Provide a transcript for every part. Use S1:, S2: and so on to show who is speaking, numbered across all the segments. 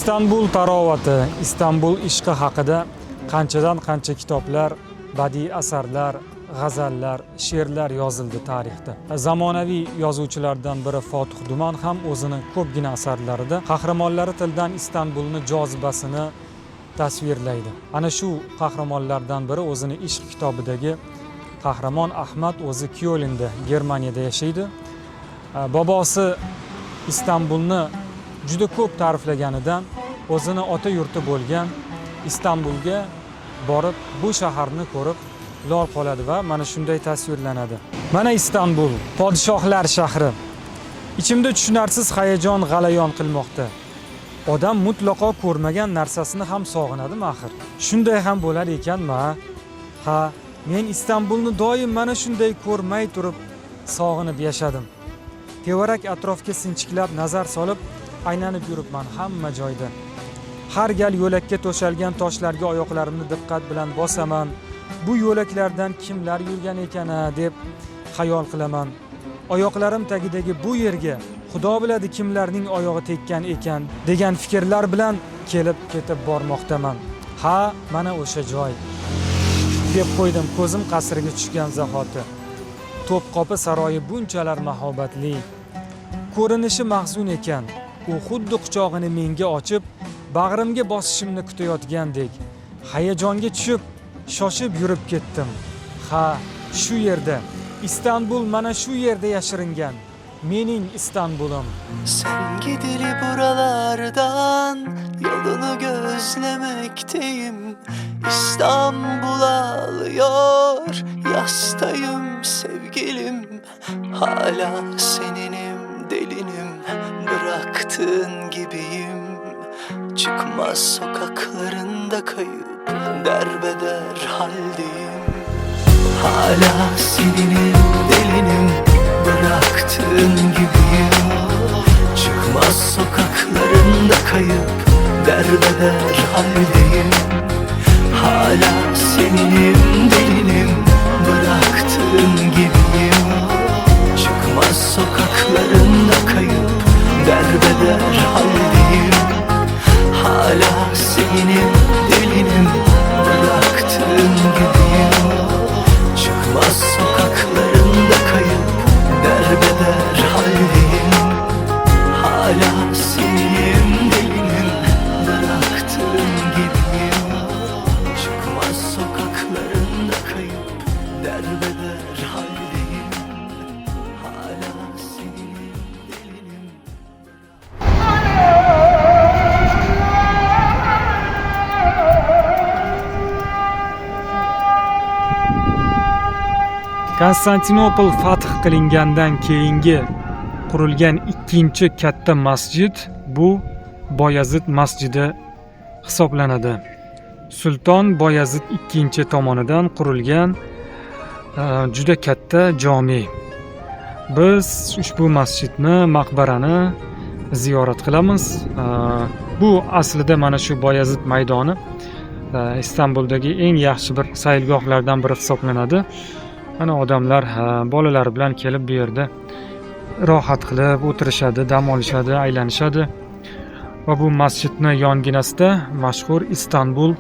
S1: Istanbul tarovati, Istanbul ishqi haqida qanchadan qancha kitoblar, badiiy asarlar, g'azallar, she'rlar yozildi tarixda. Zamonaviy yozuvchilardan biri Fotih Duman ham o'zining ko'pgina asarlarida qahramonlari tildan Istanbulni jozibasini tasvirlaydi. Ana shu qahramonlardan biri o'zini ishq kitobidagi qahramon Ahmad o'zi Kyolinda, Germaniyada yashaydi. Bobosi Istanbulni juda ko'p ta'riflaganidan o'zini ota yurti bo'lgan Istanbulga borib, bu shaharni ko'rib lol qoladi va mana shunday tasvirlanadi. Mana Istanbul, podshohlar shahri. Ichimda tushunarsiz hayajon g'alayon qilmoqda. Odam mutlaqo ko'rmagan narsasini ham sog'inadimi axir? Shunday ham bo'lar ekanmi? Ha, men Istanbulni doim mana shunday ko'rmay turib sog'inib yashadim. Tevarak atrofga sinchiklab nazar solib aylanib yuribman hamma joyda. Har gal yo'lakka to'shalgan toshlarga oyoqlarimni diqqat bilan bosaman. Bu yo'laklardan kimlar yurgan ekan deb xayol qilaman. Oyoqlarim tagidagi bu yerga Xudo biladi kimlarning oyog'i tekkan ekan degan fikrlar bilan kelib ketib bormoqdaman. Ha, mana o'sha joy deb qo'ydim ko'zim qasriga tushgan zahoti. To'pqopi saroyi bunchalar mahobatli, ko'rinishi mahzun ekan. U xuddi quchog'ini menga ochib, bag'rimga bosishimni kutayotgandek hayajonga tushib, shoshib yurib ketdim. Ha, shu yerda Istanbul mana shu yerda yashiringan. Mening Istanbulim.
S2: Sen gideli buralardan yolunu gözlemekteyim. İstanbul ağlıyor, yastayım sevgilim. Hala seninim, delinim, bıraktığın gibiyim. Çıkmaz sokaklarında kayıp, derbeder haldeyim. Hala seninim, delinim, bıraktığın gibiyim. Çıkmaz sokaklarında kayıp, derbeder haldeyim. Hala seninim, delinim, bıraktığın gibiyim. Çıkmaz sokaklarında kayıp, derbeder haldeyim. Hala seninim, delinim, bıraktığın gibiyim. Çıkmaz sokaklarında kayıp, derbeder haldeyim. Hala seninim, delinim, bıraktığın gibiyim. Çıkmaz sokaklarında kayıp, derbeder haldeyim. Hala seninim, delinim.
S1: Konstantinopol fath qilingandan keyingi qurilgan ikkinchi katta masjid bu Boyazid masjidi hisoblanadi. Sulton Boyazid II tomonidan qurilgan juda katta jomi. Biz ushbu masjidni, maqbarani ziyorat qilamiz. Bu aslida mana shu Boyazid maydoni Istanbuldagi eng yaxshi bir sayilgohlardan biri hisoblanadi. Mana odamlar bolalari bilan kelib bu yerda rohat qilib o'tirishadi, dam olishadi, aylanishadi. Va bu masjidning yonginasida mashhur Istanbul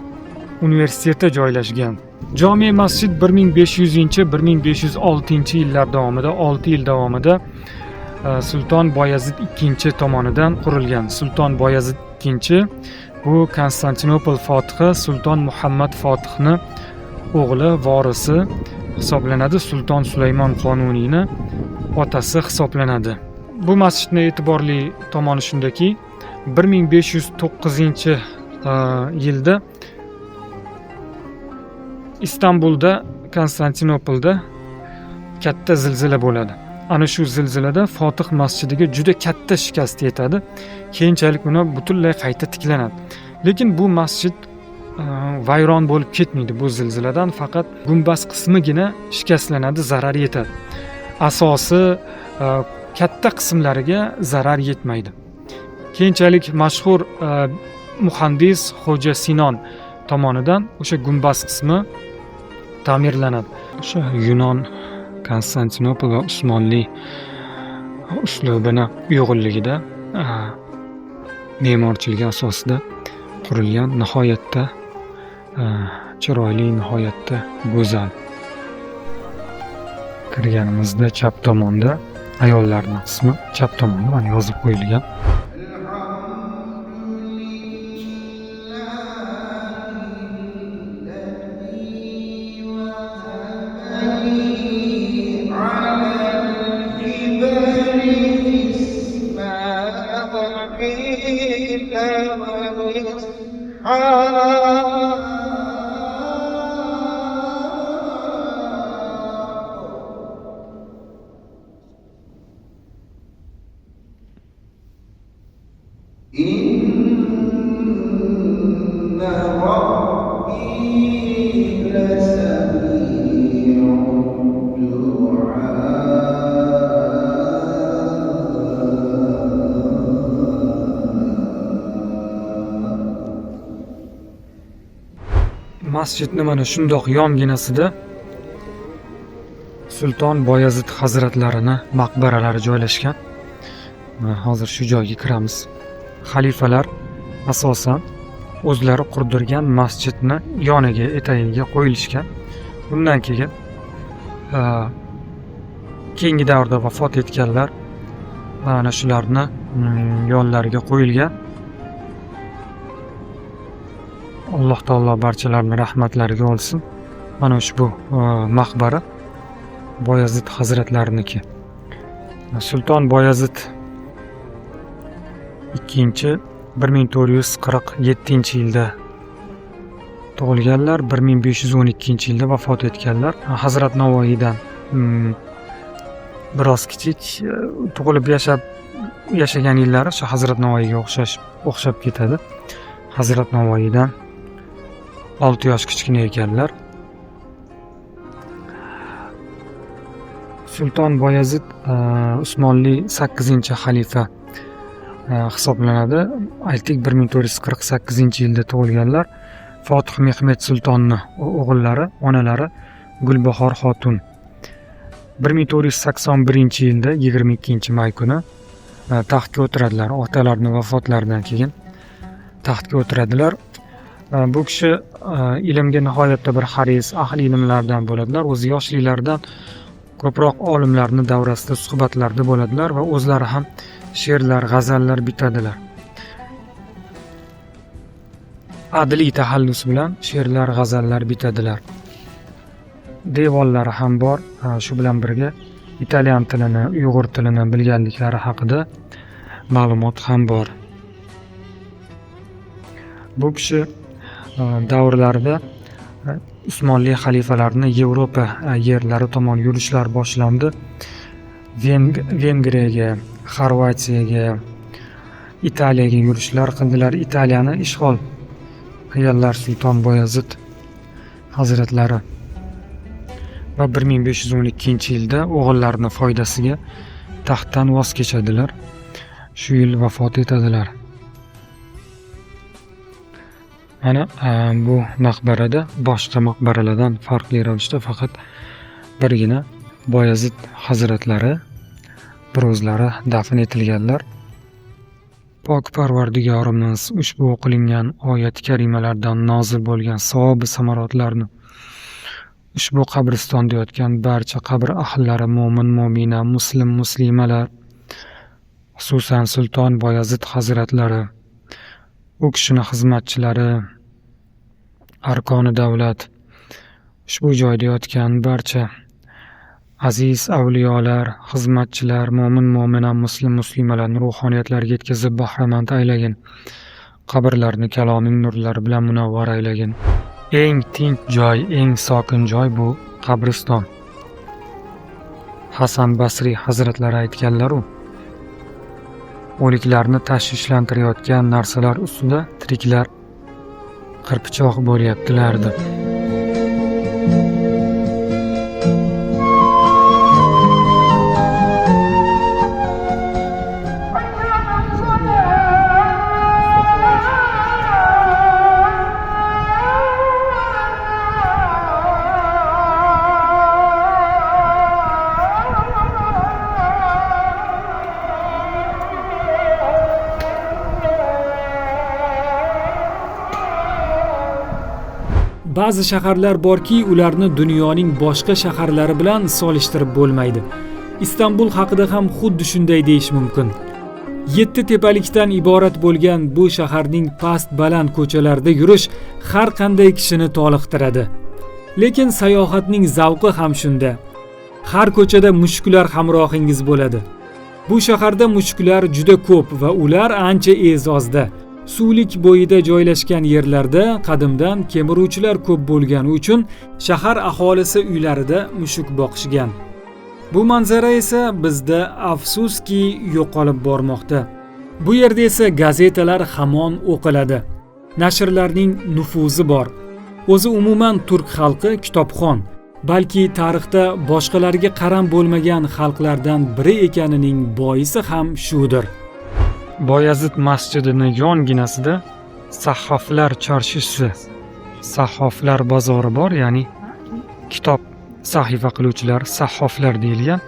S1: universiteti joylashgan. Jome masjid 1500-1506 yillar davomida 6 yil davomida Sulton Boyazid II tomonidan qurilgan. Sulton Boyazid II bu Konstantinopol fotihi Sulton Muhammad Fotihni o'g'li, vorisi hisoblanadi. Sulton Sulaymon Qonuniyni otasi hisoblanadi. Bu masjidning e'tiborli tomoni shundaki, 1509-yilda Istanbulda, Konstantinopolda katta zilzila bo'ladi. Ana shu zilzilada Fotih masjidiga juda katta shikast yetadi. Keyinchalik uni butunlay qayta tiklanadi. Lekin bu masjid vayron bo'lib ketmaydi bu zilziladan, faqat gumbaz qismigina shikastlanadi, zarar yetadi. Asosi katta qismlariga zarar yetmaydi. Keyinchalik mashhur muhandis Xo'ja Sinon tomonidan o'sha gumbaz qismi ta'mirlanadi. O'sha Yunon, Konstantinopol va Usmonli uslubini uyg'unligida me'morchiligi asosida qurilgan, nihoyatda chiroyli, nihoyatda go'zal. Kirganimizda chap tomonda ayollarning qismi chap tomonda mana yozib qo'yilgan. Masjidni mana shundoq yonginasida Sulton Boyazid hazratlarini maqbaralari joylashgan. Hozir shu joyga kiramiz. Xalifalar asosan o'zlari qurdirgan masjidni yoniga, etagiga qo'yilishgan. Bundan keyin keyingi davrda vafot etganlar ana shularni yonlariga qo'yilgan. Alloh taolo barchalarini rahmatlariga olsin. Mana ushbu maqbara Boyazid hazratlariniki. Sulton Boyazid 1447-yilda tug'ilganlar, 1512-yilda vafot etganlar. Hazrat Navoiydan biroz kichik, tug'ilib yashagan yillari shu Hazrat Navoiyga o'xshab ketadi. Hazrat Navoiydan 6 yosh kichkina ekanlar. Sulton Boyazid Usmonli 8-xalifa hisoblanadi. Aytdik 1448-yilda tug'ilganlar. Fotih Mehmet Sultonni o'g'illari, onalari Gulbahor xotun 1481-yilda 22-may kuni taxtga o'tiradilar. Otalarining vafotlaridan keyin taxtga o'tiradilar. Bu kishi ilmga nihoyatda bir haris, ahli ilmlardan bo'ladilar. O'zi yoshliklaridan ko'proq olimlarning davrasida suhbatlarda bo'ladilar va o'zlari ham she'rlar, g'azallar bitadilar. Adliy tahallus bilan she'rlar, g'azallar bitadilar. Devonlari ham bor. Shu bilan birga italyan tilini, uyg'ur tilini bilganliklari haqida ma'lumot ham bor. Bu kishi davrlarida Usmonli xalifalarini Yevropa yerlari tomon yurishlar boshlandi. Vengriyaga, Xorvatiyaga, Italiyaga yurishlar qildilar. Italiyani ishg'ol qilganlar Sulton Boyazid hazratlari. Va 1512-yilda o'g'illarining foydasiga taxtdan voz kechadilar. Shu yil vafot etadilar. Mana bu maqbarada boshqa maqbaralardan farqli ravishda faqat birgina Boyazid hazratlari bir o'zlari dafn etilganlar. Pok Parvardigorimiz ushbu o'qilingan oyat karimalardan nozil bo'lgan savob samarotlarni ushbu qabristonda yotgan barcha qabr ahllari, mo'min, mo'mina, muslim, muslimalar, xususan Sulton Boyazid hazratlari, u kishining xizmatchilari, arkoni davlat, ushbu joyda yotgan barcha aziz avliyolar, xizmatchilar, mo'min, mo'mina, muslim, muslimalarning ruhoniyatlariga yetkazib bahramand aylagin. Qabrlarini kaloming nurlari bilan munavvar aylagin. Eng tinch joy, eng sokin joy bu qabriston. Hasan Basriy hazratlari aytganlar-u, o'liklarni tashvishlantirayotgan narsalar ustida tiriklar qirpichoq bo'lyaptilar deb. Ba'zi shaharlar borki, ularni dunyoning boshqa shaharlari bilan solishtirib bo'lmaydi. Istanbul haqida ham xuddi shunday deyish mumkin. 7 tepalikdan iborat bo'lgan bu shaharning past baland ko'chalarida yurish har qanday kishini toliqtiradi. Lekin sayohatning zavqi ham shunda. Har ko'chada mushuklar hamrohingiz bo'ladi. Bu shaharda mushuklar juda ko'p va ular ancha e'zozda. Suvlik bo'yida joylashgan yerlarda qadimdan kemiruvchilar ko'p bo'lgani uchun shahar aholisi uylarida mushuk boqishgan. Bu manzara esa bizda afsuski yo'qolib bormoqda. Bu yerda esa gazetalar hamon o'qiladi. Nashrlarning nufuzi bor. O'zi umuman turk xalqi kitobxon, balki tarixda boshqalarga qaram bo'lmagan xalqlardan biri ekanining boisi ham shudir. Boyazid masjidini yonginasida Sahhoflar chorchisi, Sahhoflar bozori bor, ya'ni kitob sahifa qiluvchilar sahhoflar deyilgan.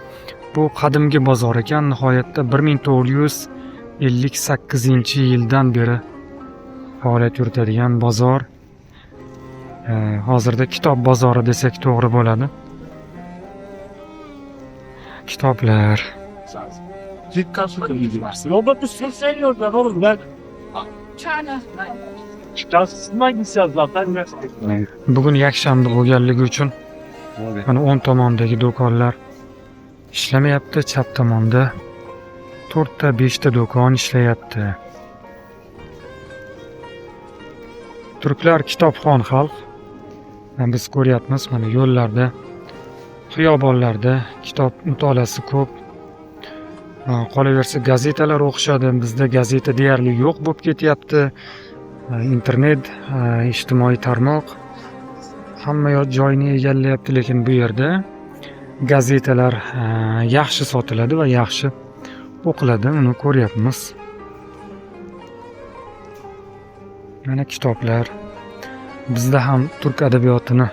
S1: Bu qadimgi bozor ekan, nihoyatda 1958-yildan beri faoliyat yuritadigan bozor. Hozirda kitob bozori desak to'g'ri bo'ladi. Kitoblar. Bugun yakshanba bo'lganligi uchun mana o'ng tomondagi do'konlar ishlamayapti, chap tomonda 4 ta 5 ta do'kon ishlayapti. Turklar kitobxon xalq. Biz ko'ryapmiz, mana yo'llarda, xiyobonlarda kitob mutolaasi ko'p. Qolaversa gazetalar o'qishadi. Bizda gazeta deyarli yo'q bo'lib ketyapti. Internet, ijtimoiy tarmoq hamma joyni egallayapti, lekin bu yerda gazetalar yaxshi sotiladi va yaxshi o'qiladi. Uni ko'ryapmiz. Mana kitoblar. Bizda ham turk adabiyotini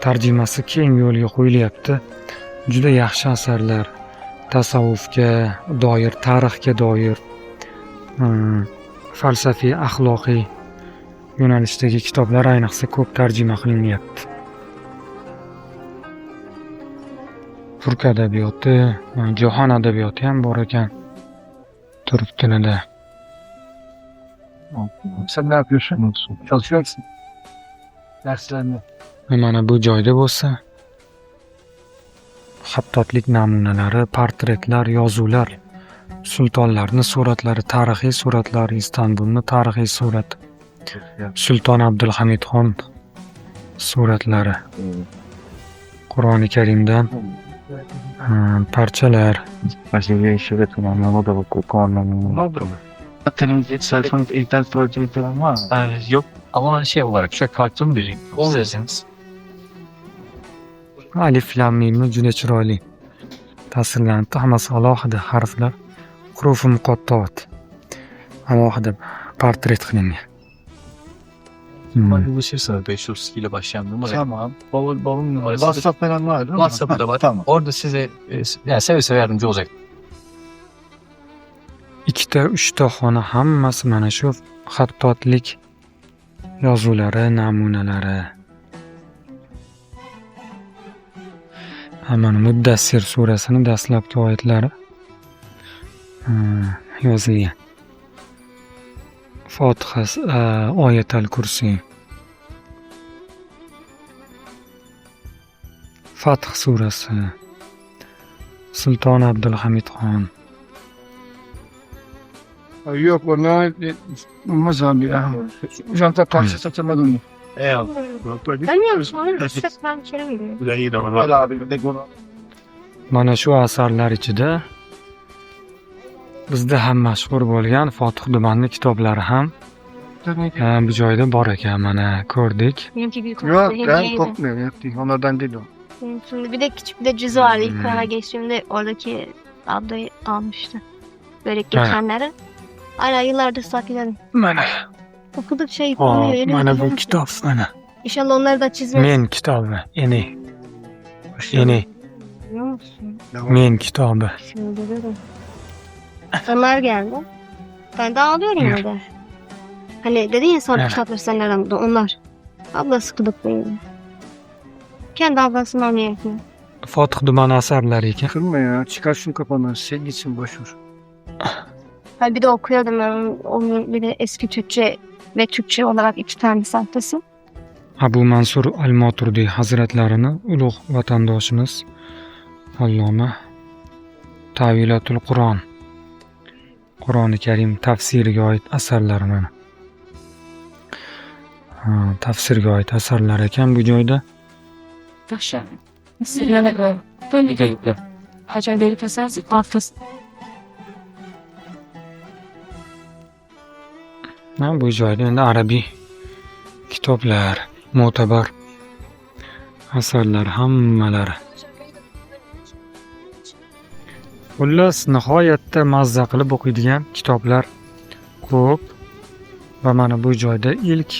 S1: tarjimasi keng yo'lga qo'yilyapti. Juda yaxshi asarlar, tasavvufga doir, tarixga doir, falsafiy, axloqiy yo'nalishdagi kitoblar ayniqsa ko'p tarjima qilinyapti. Turk adabiyoti, jahon adabiyoti ham bor ekan turk tilida.
S3: Sen ne yapıyorsun? Çalışıyor musun? Derslerini.
S1: Mana bu joyda bo'lsa, xattotlik namunalari, portretlar, yozuvlar, sultonlarning suratlari, tarixiy suratlar, Istanbulning tarixiy surati, Sulton Abdulhamidxon suratlari, Qur'oni Karimdan parchalar.
S3: Televizyon, telefon, internet projeleri falan var mı?
S4: Yok ama şey olarak şöyle kartun vereyim. İsterseniz.
S1: Alif lam mimni juda chiroyli tasvirlanibdi. Hammasi alohida harflar, hurufi muqattovat. Alohida portret qilingan.
S4: Ulaşırsa 532 ile başlayan numara.
S3: Tamam.
S4: Bavul numarası.
S3: WhatsApp falan var değil mi?
S4: WhatsApp'ta var.
S3: Tamam.
S4: Orada size yani seve seve yardımcı olacak.
S1: 2 ta 3 ta xona hammasi mana shu xattotlik yozuvlari, namunalari. Mana Muddassir surasining dastlabki oyatlari yozilgan. Fotiha, Oyatul Kursi, Fath surasi, Sulton Abdulhamidxon.
S3: Yok onlar olmaz abi ya. Janta parça satamadım mı? Hala abi de bunu.
S1: Mana shu asarlar ichida bizda ham mashhur bo'lgan Fotih Dumanning kitoblari ham bu joyda bor ekan. Mana ko'rdik.
S5: Benimki büyük
S3: Yok
S5: oldu.
S3: ben
S5: Hem
S3: korkmuyorum. Yaptım. Onlardan değil o.
S5: Şimdi bir de küçük bir de cüzü vardı. İlk kanala geçtiğimde oradaki ablayı almıştı. Börek geçenleri. Hala yıllardır saklıyorum.
S1: Mana
S5: Okudukça yıkılıyor.
S1: mana bu kitob mana.
S5: İnşallah onları da çizmez.
S1: Men kitobi, eni.
S5: Biliyor musun?
S1: Men kitobi.
S5: Şimdi dedim. Onlar geldi. Ben de ağlıyorum orada. Hani dedin ya sonra
S1: Evet.
S5: kitapları senin aramda onlar. Ablası kılıklıydı. Kendi ablasının onu yapıyor.
S1: Fotih Duman asarlari ekan.
S3: Kırma ya. Çıkar şunu kafandan. Senin için boş ver.
S5: Ha, bir de okuyordum ben onun bir de eski Türkçe ve Türkçe olarak 2 tane sahtesi.
S1: Abu Mansur al-Maturidi hazratlarini ulug' vatandoshimiz Alloma Tavilatul Qur'on Qur'oni Karim tafsiriga oid asarlari mana. Tafsirga oid asarlar ekan bu joyda.
S6: Yaxshi. Sizlarga to'liga yetdi. Qachon berib kelsangiz, hafta
S1: Bu joyda endi arabiy kitoblar, mo'tabar asarlar hammalari. Xullas, nihoyatda mazza qilib o'qiydigan kitoblar ko'p va mana bu joyda ilk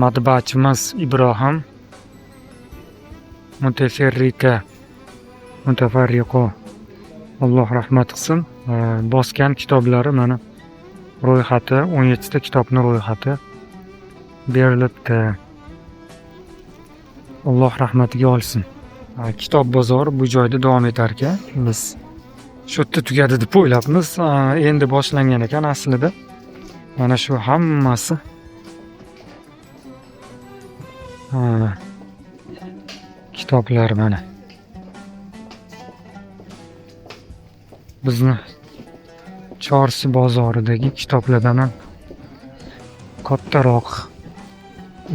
S1: matbaachimiz Ibrohim Mutafarriqo Alloh rahmat qilsin, bosgan kitoblari mana ro'yxati 17 ta kitobning ro'yxati berilibdi. Alloh rahmatiga olsin. Kitob bozori bu joyda davom etar ekan. Biz shu yerda tugadi deb o'ylabmiz. Endi boshlangan ekan aslida. Mana shu hammasi. Kitoblar mana. Bizni Chorsi bozoridagi kitoblardan ham kattaroq,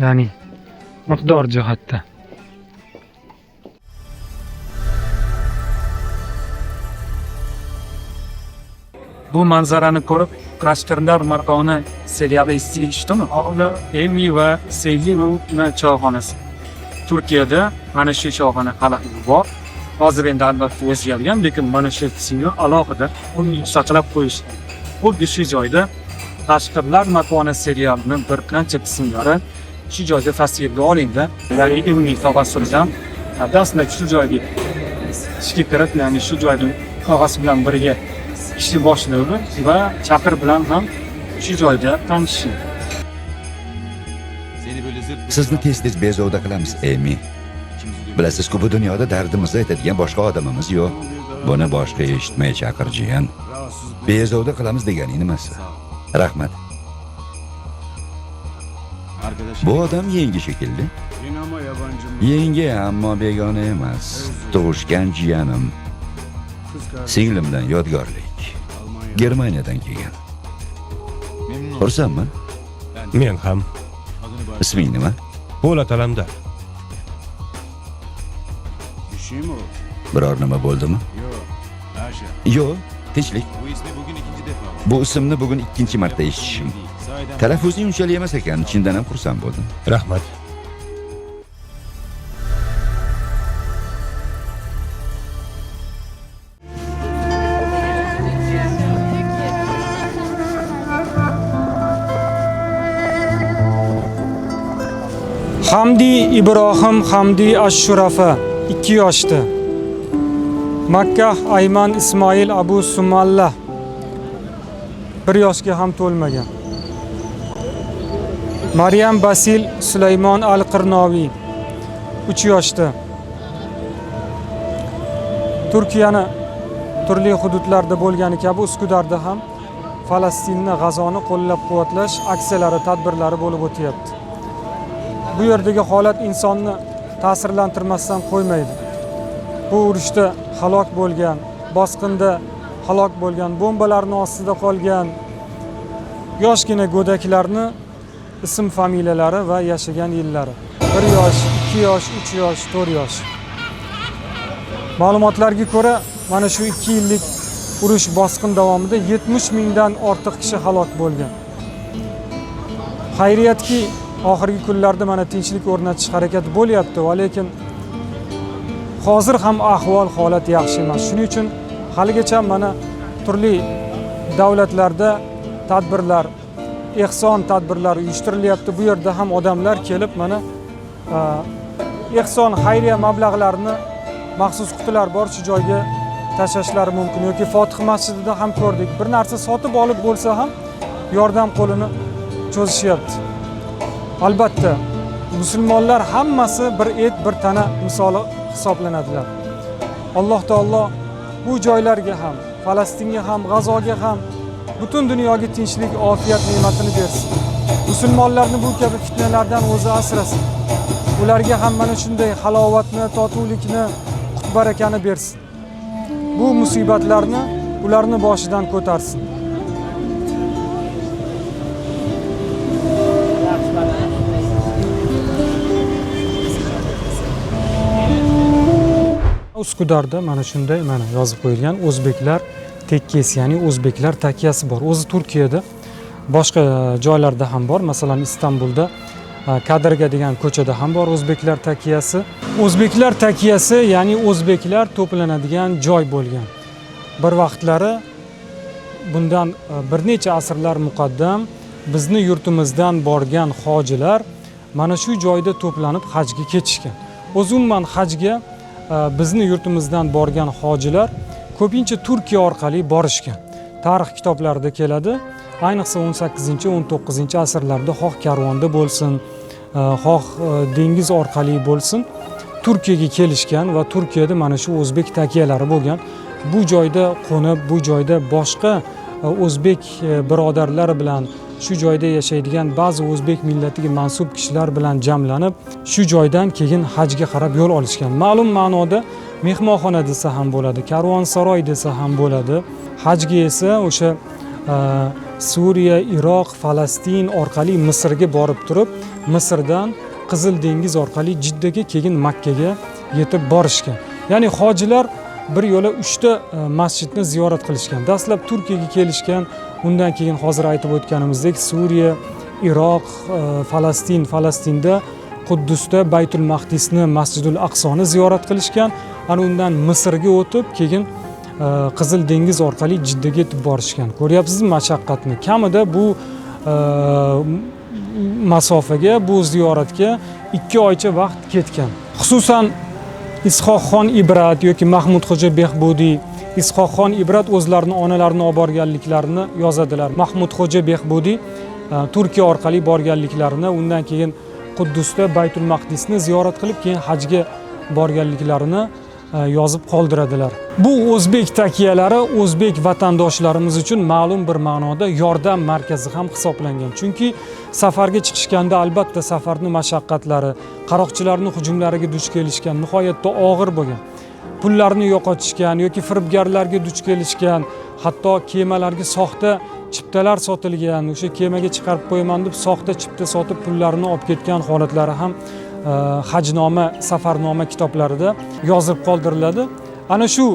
S1: ya'ni miqdor jihatda.
S7: Bu manzarani ko'rib, Qashqadaryo Markoni seriali eshitishdimi? Emi va Sevgi choyxonasi. Turkiyada mana shu choyxona hali bor. Hozir endi albatta o'zgargan, lekin mana shu qismni alohida saqlab qo'yishdi. Xuddi shu joyda Qashqadaryo Markoni serialining bir qancha qismlari shu joyda tasvirga olingan. Ya'ni ilmiy tavassuldan dastlab shu joyga ishga kirib, ya'ni shu joyda qog'oz bilan birga ishni boshlaydi va chaqir bilan ham shu joyda tanishishdi.
S8: Sizni tez-tez bezovta qilamiz, Emi. Bilasiz-ku, bu dunyoda dardimizni aytadigan boshqa odamimiz yo'q. Buni boshqa eshitmay chaqirjiyan. Bezovta qilamiz deganing nimasi? Rahmat. Bu odam yengi shekilli. Yengi, ammo begona emas. Tug'ishgan jiyanim. Singlimdan yodgorlik. Germaniyadan kelgan. Xursandmi?
S9: Men ham.
S8: Isming nima?
S9: Po'lat Alamdar.
S8: Biror nima bo'ldimi? Yo'q, tinchlik. Bu ismni bugun ikkinchi marta eshitishim. Talaffuzing unchalik emas ekan, chindan ham xursand bo'ldim.
S9: Rahmat.
S1: Hamdi Ibrohim Hamdi Ash-Shurafa 2 yoshda. Makkah Ayman Ismoil Abu Sumalla 1 yoshga ham to'lmagan. Maryam Basil Sulaymon Al-Qirnoviy 3 yoshda. Turkiyani turli hududlarda bo'lgani kabi Uskudarda ham Falastinni, G'azoni qo'llab-quvvatlash aksiyalari, tadbirlari bo'lib o'tyapti. Bu yerdagi holat insonni ta'sirlantirmasdan qo'ymaydi. Bu urushda halok bo'lgan, bosqinda halok bo'lgan, bombalarning ostida qolgan yoshgina go'daklarni ism familiyalari va yashagan yillari. 1 yosh, 2 yosh, 3 yosh, 4 yosh. Ma'lumotlarga ko'ra, mana shu 2 yillik urush bosqin davomida 70 mingdan ortiq kishi halok bo'lgan. Xayriyatki, oxirgi kunlarda mana tinchlik o'rnatish harakati bo'lyapti, va lekin hozir ham ahvol, holat yaxshi emas. Shuning uchun haligacha mana turli davlatlarda tadbirlar, ehson tadbirlari uyushtirilyapti. Bu yerda ham odamlar kelib mana ehson xayriya mablag'larini maxsus qutilar bor shu joyga tashlashlari mumkin, yoki Fotih masjidida ham ko'rdik. Bir narsa sotib olib bo'lsa ham yordam qo'lini cho'zishyapti. Albatta, musulmonlar hammasi bir et, bir tana misoli hisoblanadilar. Alloh taolo bu joylarga ham, Falastinga ham, G'azoga ham, butun dunyoga tinchlik, ofiyat ne'matini bersin. Musulmonlarni bu kabi fitnalardan o'zi asrasin. Ularga ham mana shunday halovatni, totuvlikni, qut barakani bersin. Bu musibatlarni ularni boshidan ko'tarsin. Uskudarda mana shunday yozib qo'yilgan o'zbeklar tekkesi, ya'ni o'zbeklar takiyasi bor. O'zi Turkiyada, boshqa joylarda ham bor. Masalan, Istanbulda Kadrga degan ko'chada ham bor o'zbeklar takiyasi. O'zbeklar takiyasi, ya'ni o'zbeklar to'planadigan joy bo'lgan. Bir vaqtlari bundan bir necha asrlar muqaddam bizni yurtimizdan borgan hojilar mana shu joyda to'planib hajga ketishgan. O'zi umuman hajga bizni yurtimizdan borgan hojilar ko'pincha Turkiya orqali borishgan. Tarix kitoblarida keladi. Ayniqsa 18-19 asrlarda xoh karvonda bo'lsin, xoh dengiz orqali bo'lsin, Turkiyaga kelishgan va Turkiyada mana shu o'zbek takiyalari bo'lgan. Bu joyda qo'nib, bu joyda boshqa o'zbek birodarlari bilan, shu joyda yashaydigan ba'zi o'zbek millatiga mansub kishilar bilan jamlanib, shu joydan keyin hajga qarab yo'l olishgan. Ma'lum ma'noda mehmonxona desa ham bo'ladi, karvonsaroy desa ham bo'ladi. Hajga esa o'sha Suriya, Iroq, Falastin orqali Misrga borib turib, Misrdan Qizil dengiz orqali Jiddaga, keyin Makkaga yetib borishgan. Ya'ni hojilar bir yo'la 3 ta masjidni ziyorat qilishgan. Dastlab Turkiyaga kelishgan, undan keyin hozir aytib o'tganimizdek Suriya, Iroq, Falastinda Quddusda Baytul Maqdisni, Masjidul Aqsoni ziyorat qilishgan. Ana undan Misrga o'tib, keyin Qizil dengiz orqali Jiddaga yetib borishgan. Ko'ryapsizmi mashaqqatni? Kamida bu masofaga, bu ziyoratga 2 oycha vaqt ketgan. Xususan Ishoqxon Ibrat yoki Mahmudxo'ja Behbudiy, Ishoqxon Ibrat o'zlarini onalarini olib borganliklarini yozadilar. Mahmudxo'ja Behbudiy Turkiya orqali borganliklarini, undan keyin Quddusda Baytul Maqdisni ziyorat qilib, keyin hajga borganliklarini yozib qoldiradilar. Bu o'zbek takiyalari o'zbek vatandoshlarimiz uchun ma'lum bir ma'noda yordam markazi ham hisoblangan. Chunki safarga chiqishganda albatta safarning mashaqqatlari, qaroqchilarning hujumlariga duch kelishgan nihoyatda og'ir bo'lgan. Pullarni yo'qotishgan yoki firibgarlarga duch kelishgan, hatto kemalarga soxta chiptalar sotilgan, o'sha kemaga chiqarib qo'yaman deb soxta chipta sotib pullarini olib ketgan holatlari ham hajnoma, safarnoma kitoblarida yozib qoldiriladi. Ana shu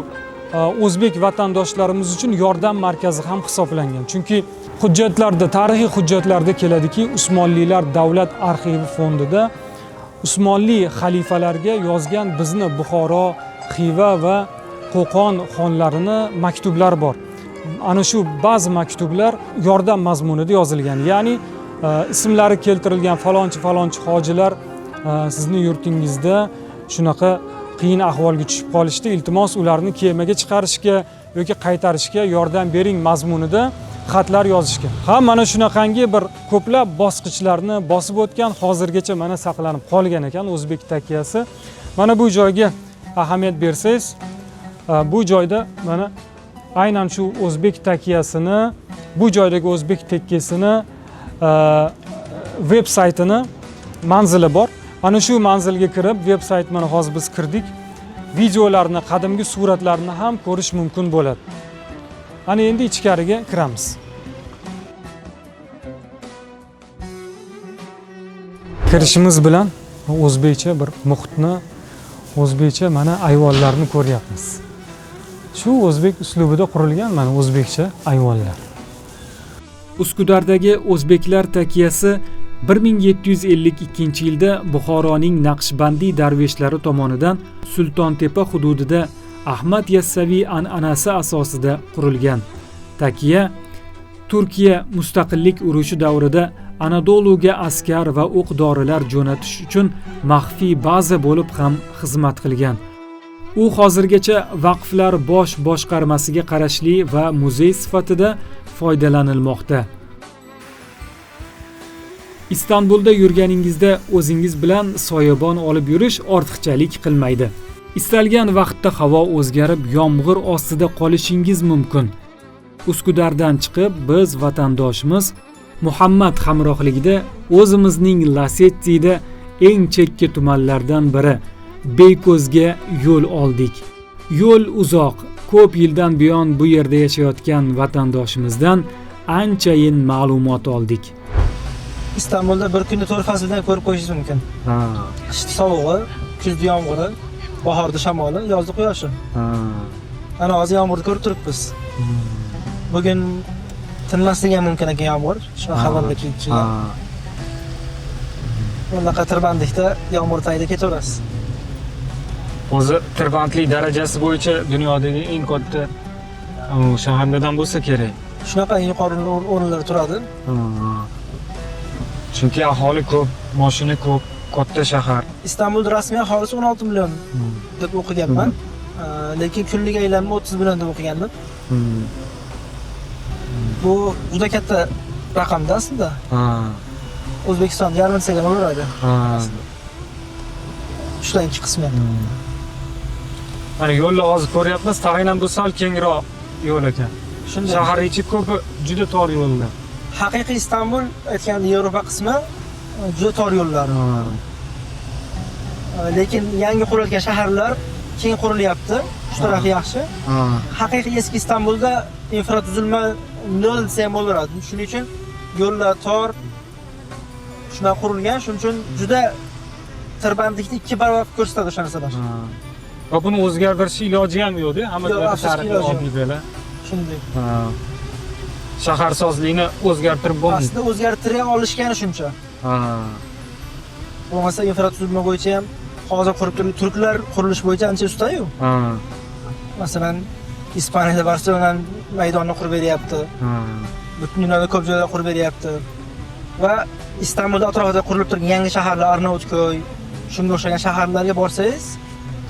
S1: o'zbek vatandoshlarimiz uchun yordam markazi ham hisoblangan. Chunki hujjatlarda, tarixiy hujjatlarda keladiki, Usmonlilar davlat arxivi fondida Usmonli xalifalarga yozgan bizni Buxoro, Xiva va Qo'qon xonlarini maktublar bor. Ana shu ba'zi maktublar yordam mazmunida yozilgan. Ya'ni ismlari keltirilgan falonchi hojilar sizning yurtingizda shunaqa qiyin ahvolga tushib qolishdi, iltimos ularni kemaga chiqarishga yoki qaytarishga yordam bering mazmunida xatlar yozishgan. Ha, mana shunaqangi bir ko'plab bosqichlarni bosib o'tgan, hozirgacha mana saqlanib qolgan ekan o'zbek takiyasi. Mana bu joyga ahamiyat bersangiz, bu joyda mana aynan shu o'zbek takiyasini, bu joydagi o'zbek tekkesini veb saytini manzili bor. Ana shu manzilga kirib, veb sayt mana hozir biz kirdik. Videolarni, qadimgi suratlarni ham ko'rish mumkin bo'ladi. Ana endi ichkariga kiramiz. Kirishimiz bilan o'zbekcha bir muhitni, o'zbekcha mana ayvonlarni ko'ryapmiz. Shu o'zbek uslubida qurilgan mana o'zbekcha ayvonlar. Uskudardagi o'zbeklar takiyasi 1752-yilda Buxoroning Naqshbandiy darveshlari tomonidan Sultontepa hududida Ahmad Yassaviy an'anasi asosida qurilgan. Takiya Turkiya mustaqillik urushi davrida Anadoluga askar va o'q-dorilar jo'natish uchun maxfiy baza bo'lib ham xizmat qilgan. U hozirgacha vaqflar bosh boshqarmasiga qarashli va muzey sifatida foydalanilmoqda. Istanbulda yurganingizda o'zingiz bilan soyabon olib yurish ortiqchalik qilmaydi. Istalgan vaqtda havo o'zgarib, yomg'ir ostida qolishingiz mumkin. Uskudardan chiqib, biz vatandoshimiz Muhammad hamrohligida o'zimizning Lasetiyda eng chekka tumanlardan biri Beykozga yo'l oldik. Yo'l uzoq, ko'p yildan buyon bu yerda yashayotgan vatandoshimizdan anchayin ma'lumot oldik.
S10: Istanbulda bir kunda 4 fasldan ko'rib qo'yishingiz mumkin. Qishda sovug'i, kuzda yomg'iri, bahorda shamoli, yozda quyoshi. Ana hozir yomg'irni ko'rib turibmiz. Bugun tinmasligi ham mumkin ekan yomg'ir. Shu xabarda kelib. Bunaqa tirbandlikda yomg'ir tagida ketaverasiz.
S7: O'zi tirbandlik darajasi bo'yicha dunyodagi eng katta shaharlardan bo'lsa kerak.
S10: Shunaqa yuqori o'rinlarda turadi.
S7: Chunki aholi ko'p, mashina ko'p, katta shahar.
S10: Istanbul rasmiy aholisi 16 million deb o'qiganman. Lekin kunlik aylanma 30 million deb o'qigandim. Bu juda katta raqamda aslida. O'zbekiston yarmisiga bo'ladi. Shular ikki qismi.
S7: Mana yo'lni hozir ko'ryapmiz, tag'in bu sal kengroq yo'l ekan.
S10: Shunday.
S7: Shahar ichi ko'pi juda tor yo'llar.
S10: Haqiqiy Istanbul aytganda Yevropa qismi juda tor yo'llar. Lekin yangi qurilgan shaharlar keng qurilyapti. Shu tarafi yaxshi. Haqiqiy eski Istanbulda infratuzilma nol desa ham bo'laveradi. Shuning uchun yo'llar tor, shuna qurilgan, shuning uchun juda tirbandlikni 2 barobar ko'rsatadi o'sha narsalar.
S7: Va buni o'zgartirish iloji ham yo'q-da, hamma tarixiy obyektlar.
S10: Shunday.
S7: Shaharsozlikni o'zgartirib bo'lmaydi.
S10: Aslida o'zgartira olishgani shuncha. Bo'lmasa infratuzilma bo'yicha ham hozir qurib turgan turklar qurilish bo'yicha ancha usta-yu. Masalan, Ispaniyada Barselona maydonni qurib beryapti. Butun dunyoda ko'p joylar qurib beryapti. Va Istanbulda atrofida qurilib turgan yangi shaharlar, Arnavutkoy, shunga o'xshagan shaharlarga borsangiz,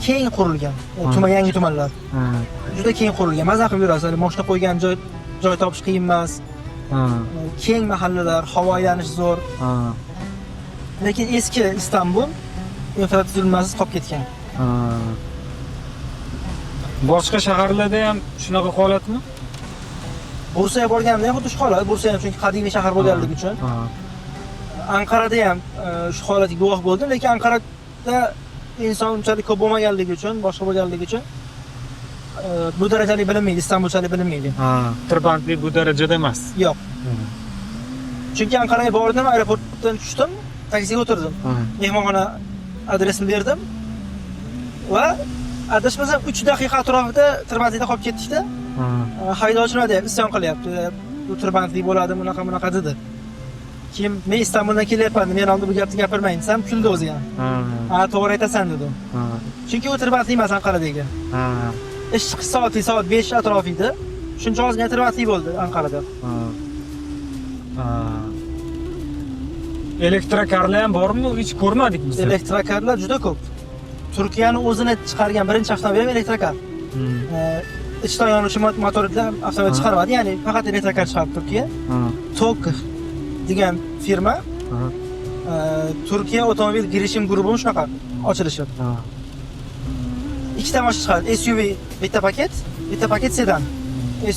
S10: keng qurilgan. Tuman yangi tumanlar. Juda keng qurilgan. Maza qilib yurasiz. Mashina qo'ygan joy topish qiyin emas. Keng mahallalar, havo aylanishi zo'r. Lekin eski Istanbul infratuzilmasiz qolib ketgan.
S7: Boshqa shaharlarda ham shunaqa holatmi?
S10: Bursaga borganimda ham xuddi shu holat. Bursa ham chunki qadimiy shahar bo'lganligi uchun. Anqarada ham shu holatga guvoh bo'ldim, lekin Anqarada inson unchalik ko'p bo'lmaganligi uchun, boshqa bo'lganligi uchun bu darajalik bilinmaydi, Istanbulchalik bilinmaydi.
S7: Tirbandlik bu darajada emas.
S10: Yo'q. Chunki Anqaraga bordim, aeroportdan tushdim, taksiga o'tirdim. Mehmonxona adresini berdim va adashmasam 3 daqiqa atrofida tirbandlikda qolib ketdik-da. Haydovchi nima deyapti? Isyon qilyapti. Bu tirbandlik bo'ladi, bunaqa dedi. Keyin men Istanbuldan kelyapman, men oldimda bu gapni gapirmang desam, kuldi o'zi ham. To'g'ri aytasan dedim. Chunki u tirbandlik emas Anqaradagi. Ish chiqish soati soat 5 atrofida. Shuncha ozgina tirbandlik bo'ldi Anqarada.
S7: Elektrokarlar ham bormi? Hech ko'rmadik biz.
S10: Elektrokarlar juda ko'p. Turkiyani o'zini chiqargan birinchi avtomobil ham elektrokar. Ichdan yonuvchi motorlar avtomobil chiqarmadi, ya'ni faqat elektrokar chiqardi Turkiya. TOG degan firma Turkiya avtomobil girishim guruhi shunaqa ochilishi. Ikkita mashina chiqardi. SUV bitta paket sedan.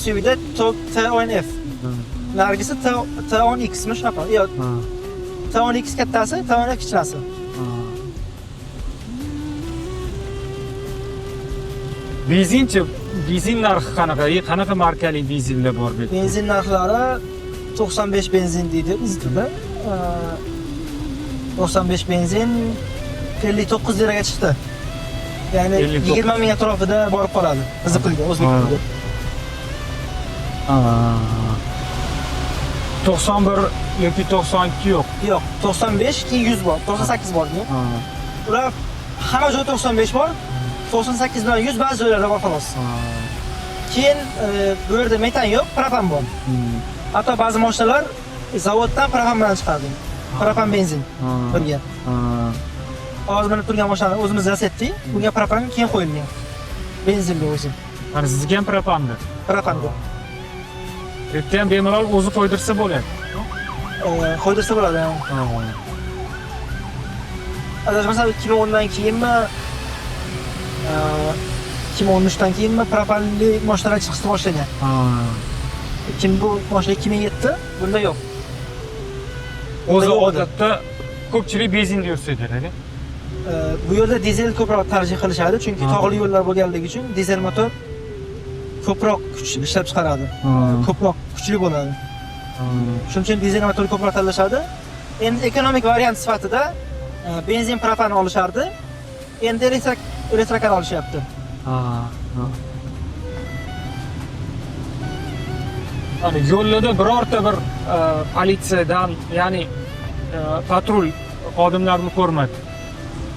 S10: SUVda TOG T10F. Nargisi T10X mi shunaqa? Yo'q. T10X kattasi, T10F kichkinasi.
S7: Benzin narxi qanaqa? Qanaqa markali benzinlar bor bu?
S10: Benzin narxlari 95 benzin deydi bizda. 95 benzin 59 liraga chiqdi. Ya'ni 20 ming atrofida borib qoladi. Qiziqilgan O'zbekistonda.
S7: 91 yoki 92 yo'q.
S10: Yo'q, 95 keyin 100 bor, 98 bor. Ular hamma joyda 95 bor. 98 bilan 100 ba'zi joylarda bor xolos. Keyin bu yerda metan yo'q, propan bor. Hatto ba'zi mashinalar zavoddan propan bilan chiqardi. Propan benzin birga. Hozir mana turgan mashina o'zimiz Lasetiyda, bunga propan keyin qo'yilgan. Benzinli o'zi.
S7: Mana sizga ham propanmi?
S10: Propanda.
S7: Yerda ham bemalol o'zi qo'ydirsa bo'ladi.
S10: qo'ydirsa bo'ladi. Adashmasam 2010dan keyinmi, 2013dan keyinmi propanli moshinalar chiqishni boshlagan. Bu moshina 2007, bunda yo'q.
S7: O'zi odatda ko'pchilik benzinda yursa kerak.
S10: Bu yerda dizel ko'proq tarjih qilishadi, chunki tog'li yo'llar bo'lganligi uchun dizel motor ko'proq kuch ishlab chiqaradi. Ko'proq kuchli bo'ladi. Shuning uchun dizel motor ko'proq tanlashadi. Endi ekonomik variant sifatida benzin propan olishardi. Endi elektrokar olishyapti.
S7: Hani yo'llarda birorta bir politsiyadan, ya'ni patrul xodimlarini ko'rmadik.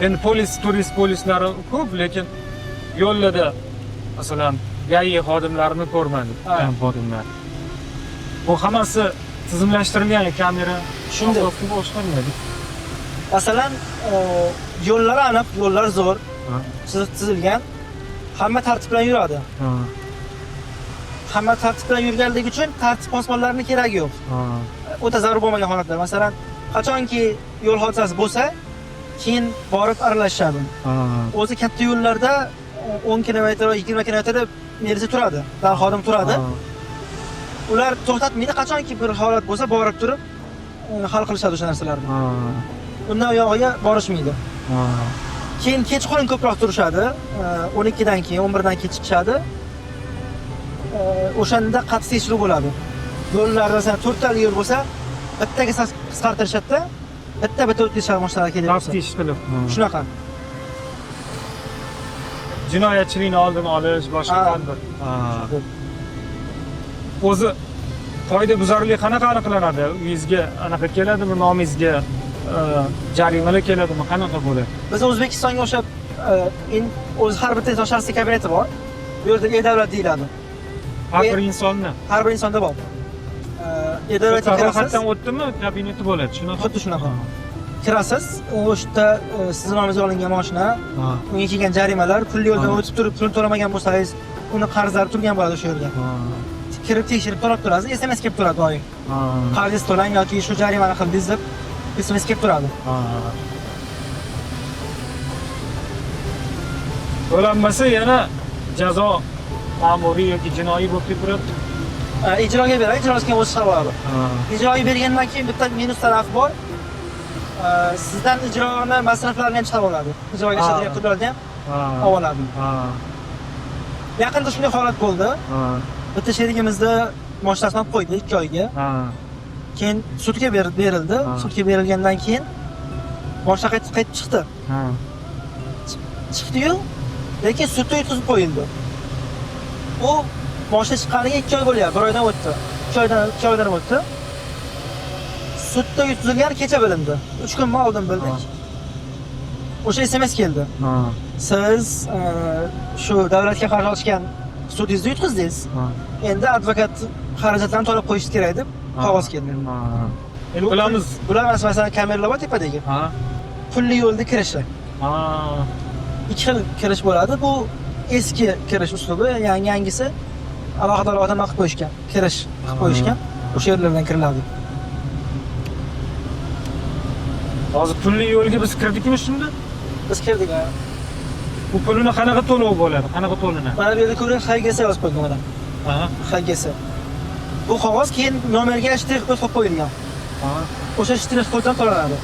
S7: Endi turist polislari ko'p, lekin yo'llarda masalan GAI xodimlarini ko'rmadik. Xodimlar. Bu hammasi tizimlashtirilgan kamera.
S10: Shunday
S7: boshqariladi.
S10: Masalan, yo'llar aniq, yo'llar zo'r, chizilgan. Hamma tartib bilan yuradi. Hamma tartib bilan yurganligi uchun tartib posbonlarining keragi yo'q. O'ta zarur bo'lmagan holatlar. Masalan, qachonki yo'l hodisasi bo'lsa, keyin borib aralashadi. O'zi katta yo'llarda 10 km, 20 km milisa turadi, dar xodim turadi. Ular to'xtatmaydi, qachonki bir holat bo'lsa, borib turib hal qilishadi o'sha narsalarni. Undan uyog'iga borishmaydi. Keyin kechqurun ko'proq turishadi. 12 dan keyin, 11 dan keyin chiqishadi. O'shanda qattiq tekshiruv bo'ladi. Yo'llarda masalan 4 tali yo'l bo'lsa, bittaga qisqartirishadi-da, bitta o'tkazishadi mashinalar kelib.
S7: Taftish qilib.
S10: Shunaqa.
S7: Jinoyatchilikni oldini olish, boshqa qanday. O'zi qoidabuzarlik qanaqa aniqlanadi? Uyingizga anaqa keladimi, nomingizga jarimalar keladimi, qanaqa bo'ladi?
S10: Biz O'zbekistonga o'xshab o'z har bitta inson shaxsiy kabineti bor. Bu yerda e-davlat deyiladi.
S7: Har bir insonni.
S10: Har bir insonda bor. E-davlatga kirasiz.
S7: Ro'yxatdan o'tdimi, kabineti bo'ladi. Shunaqa.
S10: Xuddi shunaqa. Kirasiz, o'shda sizni nomingizga olingan mashina, unga kelgan jarimalar, pulli yo'ldan o'tib turib, pulni to'lamagan bo'lsangiz, uni qarzlari turgan bo'ladi o'sha yerda. Kirib tekshirib to'lab turasiz, SMS kelib turadi doim. Qarzingizni to'lang yoki shu jarimani qildingiz deb SMS kelib turadi.
S7: To'lanmasa yana jazo ma'muriy yoki jinoiy bo'lib turadi.
S10: Ijroga beradi, ijrosiga o'zi chiqarib oladi. Ijroga bergandan keyin bitta minus tarafi bor. Sizdan ijroni masraflarini ham chiqarib oladi. Ijroga ishlatgan pullarni ham oladi. Yaqinda shunday holat bo'ldi. Bitta sherigimizni mashinasini olib qo'ydi 2 oyga. Keyin sudga berildi. Sudga berilgandan keyin boshqa qaytib chiqdi. Chiqdi-yu, lekin sudda yutqizib qo'yildi. U mashina chiqqaniga 2 oy bo'lyapti, 1 oydan o'tdi. 2 oydan o'tdi. Sudda yutqizilgan kecha bilindi. 3 kun oldin bildik. O'sha SMS keldi. Siz shu davlatga qarshi ochgan sudingizni yutqizdingiz. Endi advokat xarajatlarini to'lab qo'yishingiz kerak deb qog'oz keldi.
S7: Endi bilamiz.
S10: Bular masalan kameralar bor tepadagi. Pulli yo'lda kirishi. 2 xil kirish bo'ladi. Bu eski kirish uslubi, yangisi alohida odamlar qilib qo'yishgan. Kirish qilib qo'yishgan. O'sha yerlardan kiriladi.
S7: Hozir pulli yo'lga biz kirdikmi shunda?
S10: Biz kirdik.
S7: Bu pulni qanaqa to'lov bo'ladi? Qanaqa to'lanadi?
S10: Mana bu yerda ko'ring, HGS yozib qo'ygan mana. HGS. Bu qog'oz keyin nomerga shtrix kod qo'yib qo'yilgan. O'sha shtrix koddan to'lanadi.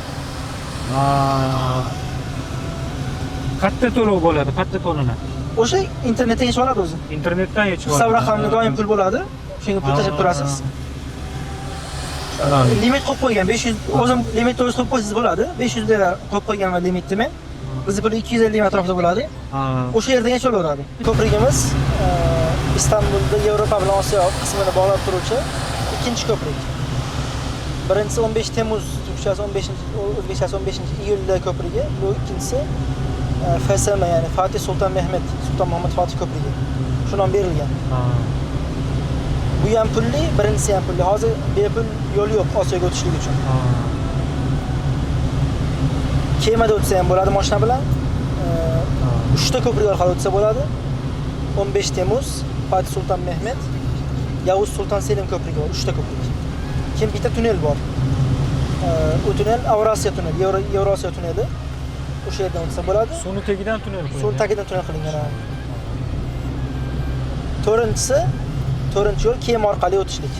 S7: Qayerda to'lov bo'ladi? Qayerda to'lanadi?
S10: O'sha internetdan yechib oladi o'zi.
S7: Internetdan yechib oladi.
S10: Hisob raqamli doim pul bo'ladi. Shunga pul tashib turasiz. Limit qo'yib qo'ygan 500, o'zim limitni o'z qo'yib qo'ysangiz bo'ladi. 500 lira qo'yib qo'ygan va limitni men. Bizning pul 250 atrofida bo'ladi. O'sha yerdan yechilaveradi. Ko'prigimiz Istanbulda Yevropa bilan Osiyo qismini bog'lab turuvchi ikkinchi ko'prik. Birinchisi 15 Temmuz, Turkchasi 15 iyulda ko'prigi, bu ikkinchisi FSM, ya'ni Fatih Sultan Mehmet, Sultan Muhammad Fatih ko'prigi. Shu nom berilgan. Bu ham pulli, birinchisi ham pulli. Hozir bepul yo'l yo'q Osiyoga o'tishlik uchun. Kemada o'tsa ham bo'ladi mashina bilan. 3 ta ko'prik orqali o'tsa bo'ladi. 15 Temmuz, Fatih Sultan Mehmet, Yavuz Sultan Selim ko'prigi bor, 3 ta ko'prik. Keyin bitta tunnel bor. Tunnel Avrasiya tunneli, Yevrosiyo tunneli. O'sha yerdan o'tsa bo'ladi.
S1: Suvni tagidan tunnel
S10: Suv tagidan tunnel qilingan. To'rtinchi yo'l kema orqali o'tishlik.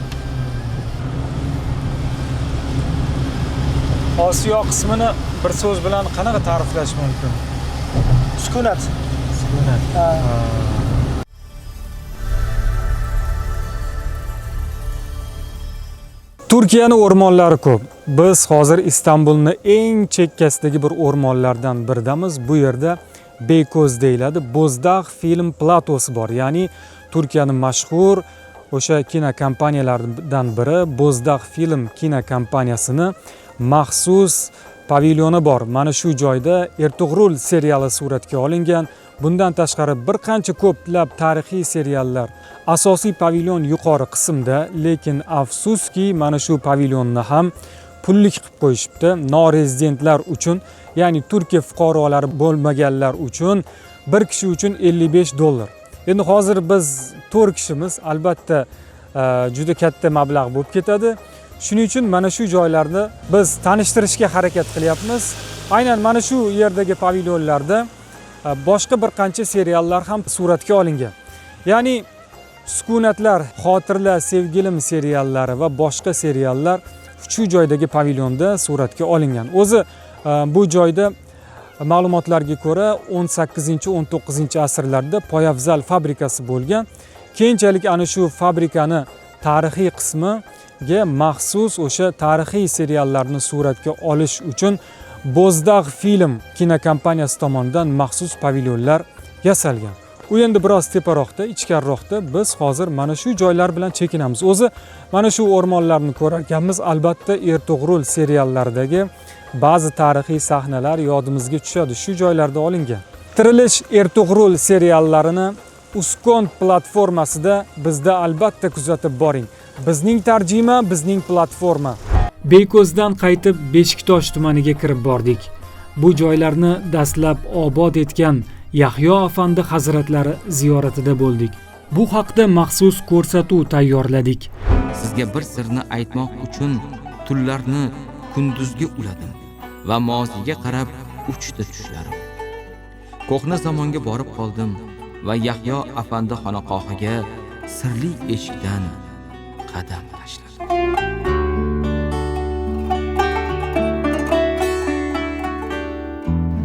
S1: Osiyo qismini bir so'z bilan qanaqa ta'riflash mumkin?
S10: Sukunat.
S1: Sukunat. Turkiyani o'rmonlari ko'p. Biz hozir Istanbulni eng chekkasidagi bir o'rmonlardan biridamiz. Bu yerda Beykoz deyiladi. Bo'zdaq film platosi bor. Ya'ni Turkiyaning mashhur o'sha kinokompaniyalaridan biri Bo'zdaq film kinokompaniyasini maxsus pavilyoni bor. Mana shu joyda Ertug'rul seriali suratga olingan. Bundan tashqari bir qancha ko'plab tarixiy seriallar. Asosiy pavilyon yuqori qismda, lekin afsuski mana shu pavilyonni ham pullik qilib qo'yishibdi. Norezidentlar uchun, ya'ni Turkiya fuqarolari bo'lmaganlar uchun bir kishi uchun $55. Endi hozir biz 4 kishimiz, albatta juda katta mablag' bo'lib ketadi. Shuning uchun mana shu joylarni biz tanishtirishga harakat qilyapmiz. Aynan mana shu yerdagi pavilyonlarda boshqa bir qancha seriallar ham suratga olingan. Ya'ni Sukunatlar, Xotirlar, Sevgilim seriallari va boshqa seriallar shu joydagi pavilyonda suratga olingan. O'zi bu joyda ma'lumotlarga ko'ra 18-19 asrlarda poyafzal fabrikasi bo'lgan. Keyinchalik ana shu fabrikani tarixiy qismiga maxsus o'sha tarixiy seriallarni suratga olish uchun Bo'zdaq film kinokompaniyasi tomonidan maxsus pavilyonlar yasalgan. U endi biroz teparoqda, ichkariroqda. Biz hozir mana shu joylar bilan chekinamiz. O'zi mana shu o'rmonlarni ko'rarkanmiz, albatta Ertug'rul seriallaridagi ba'zi tarixiy sahnalar yodimizga tushadi. Shu joylarda olingan. Tirilish Ertug'rul seriallarini Uskon platformasida bizda albatta kuzatib boring. Bizning tarjima, bizning platforma. Beykozdan qaytib Beshiktosh tumaniga kirib bordik. Bu joylarni dastlab obod etgan Yahyo afandi hazratlari ziyoratida bo'ldik. Bu haqda maxsus ko'rsatuv tayyorladik.
S11: Sizga bir sirni aytmoq uchun tunlarni kunduzga uladim va moziga qarab uchdi tushlarim. Ko'hna zamonga borib qoldim va Yahyo afandi xonaqohiga sirli eshikdan qadam tashladim.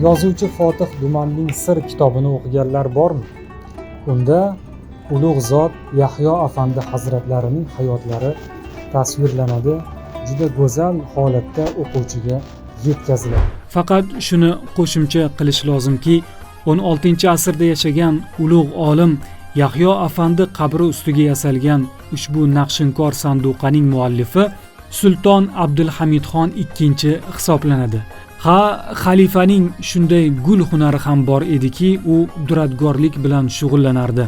S1: Yozuvchi Fotih Dumanning Sir kitobini o'qiganlar bormi? Unda ulug' zot Yahyo afandi hazratlarining hayotlari tasvirlanadi, juda go'zal holatda o'quvchiga yetkaziladi. Faqat shuni qo'shimcha qilish lozimki, 16-asrda yashagan ulug' olim Yahyo afandi qabri ustiga yasalgan ushbu naqshinkor sanduqaning muallifi Sulton Abdulhamidxon II hisoblanadi. Xalifaning shunday gul hunari ham bor ediki, u duradgorlik bilan shug'ullanardi.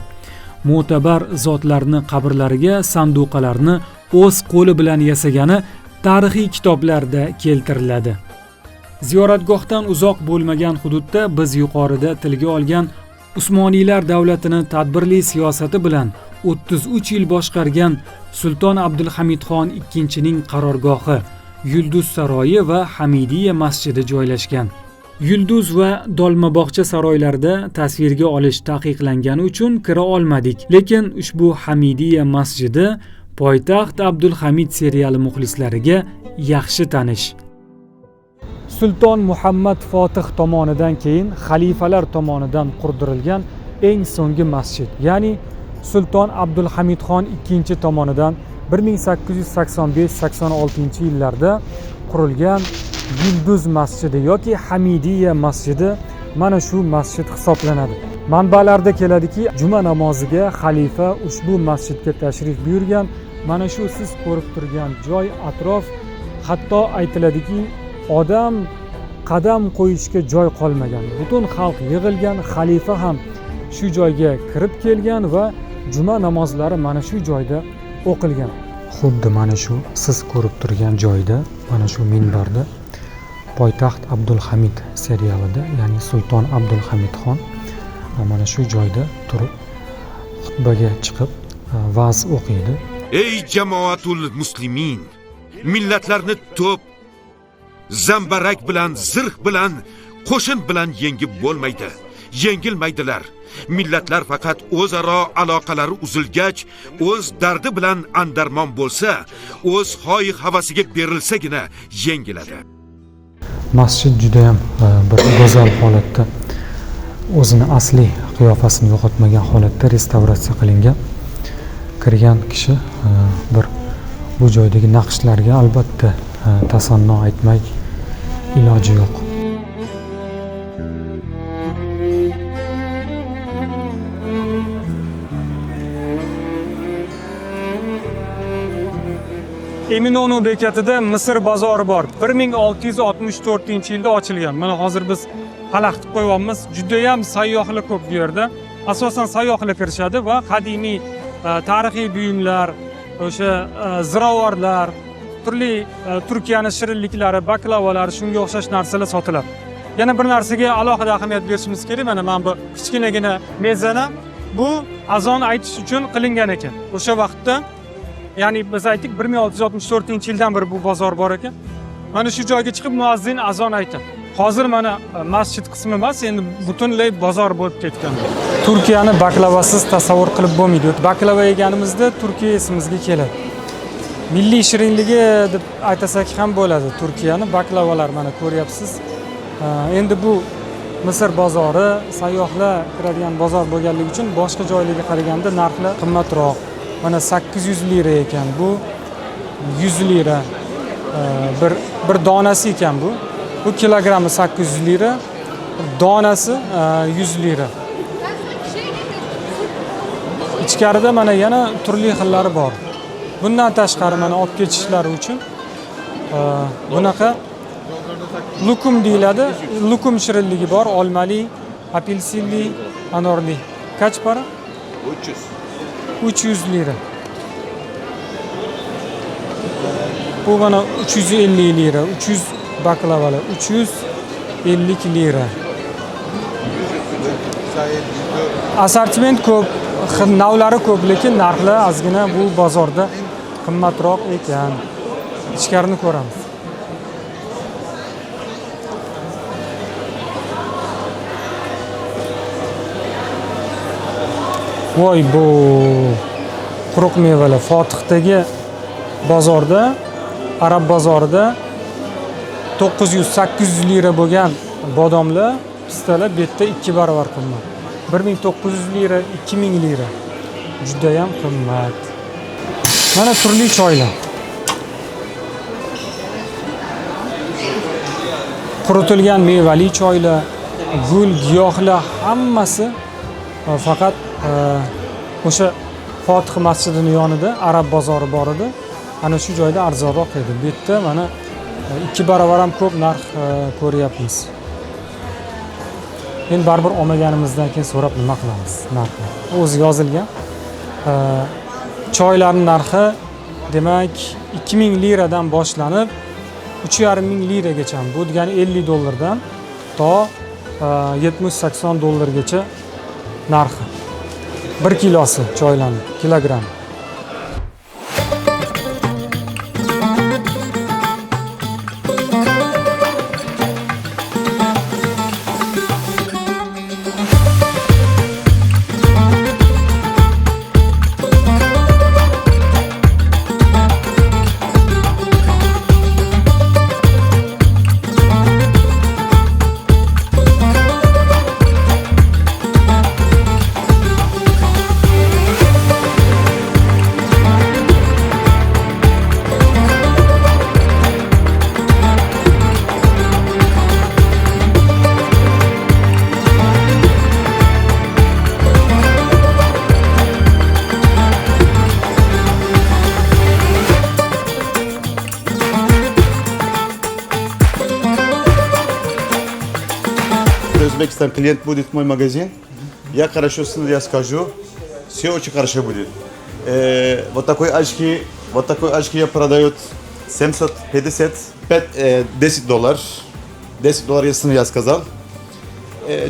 S1: Mo'tabar zotlarni qabrlariga sanduqalarni o'z qo'li bilan yasagani tarixiy kitoblarda keltiriladi. Ziyoratgohdan uzoq bo'lmagan hududda biz yuqorida tilga olgan Usmoniylar davlatini tadbirli siyosati bilan 33 yil boshqargan Sulton Abdulhamidxon II ning qarorgohi Yulduz saroyi va Hamidiya masjidi joylashgan. Yulduz va Dolmabog'cha saroylarida tasvirga olish taqiqlangani uchun kira olmadik, lekin ushbu Hamidiya masjidi poytaxt Abdulhamid seriali muxlislariga yaxshi tanish. Sulton Muhammad Fotih tomonidan keyin xalifalar tomonidan qurdirilgan eng so'nggi masjid, ya'ni Sulton Abdulhamidxon II tomonidan 1885-86 yillarda qurilgan Yulduz masjidi yoki Hamidiya masjidi mana shu masjid hisoblanadi. Manbalarda keladiki, juma namoziga xalifa ushbu masjidga tashrif buyurgan. Mana shu siz ko'rib turgan joy atrof, hatto aytiladiki, odam qadam qo'yishga joy qolmagan. Butun xalq yig'ilgan, xalifa ham shu joyga kirib kelgan va juma namozlari mana shu joyda o'qilgan. Xuddi mana shu siz ko'rib turgan joyda, mana shu minbarda poytaxt Abdulhamid serialida, ya'ni Sulton Abdulhamidxon mana shu joyda turib xutbaga chiqib va'z o'qiydi.
S12: Ey jamoatul muslimin, millatlarni to'p zambarak bilan, zirh bilan, qo'shin bilan yengib bo'lmaydi. Yengilmaydilar. Millatlar faqat o'zaro aloqalari uzilgach, o'z dardi bilan andarmon bo'lsa, o'z xohi-havasiga berilsagina yengiladi.
S1: Masjid juda ham bir go'zal holatda, o'zini asliy qiyofasini yo'qotmagan holatda restavratsiya qilingan. Kirgan kishi bir bu joydagi naqshlarga albatta tasanno aytmay iloji yo'q.
S7: Eminonu bekatida Misr bozori bor. 1664-yilda ochilgan. Mana hozir biz xalaqtib qo'yapmiz. Juda ham sayyohlar ko'p bu yerda. Asosan sayyohlar kirishadi va qadimiy tarixiy buyumlar, o'sha ziravorlar, turli Turkiyaning shirinliklari, baklavalar, shunga o'xshash narsalar sotiladi. Yana bir narsaga alohida ahamiyat berishimiz kerak. Mana bu kichkinagina mezana bu azon aytish uchun qilingan ekan. O'sha vaqtda, ya'ni biz aytdik 1664-yildan beri bu bozor bor ekan. Mana shu joyga chiqib muazzin azon aytadi. Hozir mana masjid qismi emas, endi butunlay bozor bo'lib ketgan. Turkiyani baklavasiz tasavvur qilib bo'lmaydi. Baklava yeganimizda Turkiya esimizga keladi. Milliy shirinligi deb aytasak ham bo'ladi. Turkiyani baklavalar mana ko'ryapsiz. Endi bu Misr bozori sayyohlar kiradigan bozor bo'lganligi uchun boshqa joylarga qaraganda narxlar qimmatroq. Mana 800 lira ekan bu, 100 lira. Bir donasi ekan bu. Bu kilogrammi 800 lira, donasi 100 lira. Ichkarida mana yana turli xillari bor. Bundan tashqari mana olib ketishlari uchun bunaqa lukum deyiladi. Lukum shirinligi bor, olmali, apelsinli, anorli. Qancha para? 300 lira. Bu mana 350 lira, 300 baklavalar 350 lira. Assortiment ko'p, navlari ko'p, lekin narxlar ozgina bu bozorda qimmatroq ekan. Ichkarini ko'ramiz. Voy bu quruq mevalar Fotixdagi bozorda, Arab bozorida 900-800 lira bo'lgan bodomlar, pistalar bu yerda 2 barobar qimmat. 1900 lira, 2000 lira. Juda ham qimmat. Mana turli choylar. Quritilgan mevali choylar, gul, giyohlar hammasi faqat o'sha Fotix masjidining yonida Arab bozori bor edi. Ana shu joyda arzonroq edi. Bu yerda mana 2 barobar ham ko'p narx ko'ryapmiz. Endi baribir olmaganimizdan keyin so'rab nima qilamiz narxni. O'zi yozilgan. Choylarning narxi demak 2000 liradan boshlanib 3500 liragacha. Bu degani 50 dollardan to 70-80 dollargacha narxi. 1 kilosi choylarning kilogramm.
S13: Узбекистан клиент будет в мой магазин, я хорошо я скажу, все очень хорошо будет. Вот такой очки я продаю 755, $10. $10 если я сказал.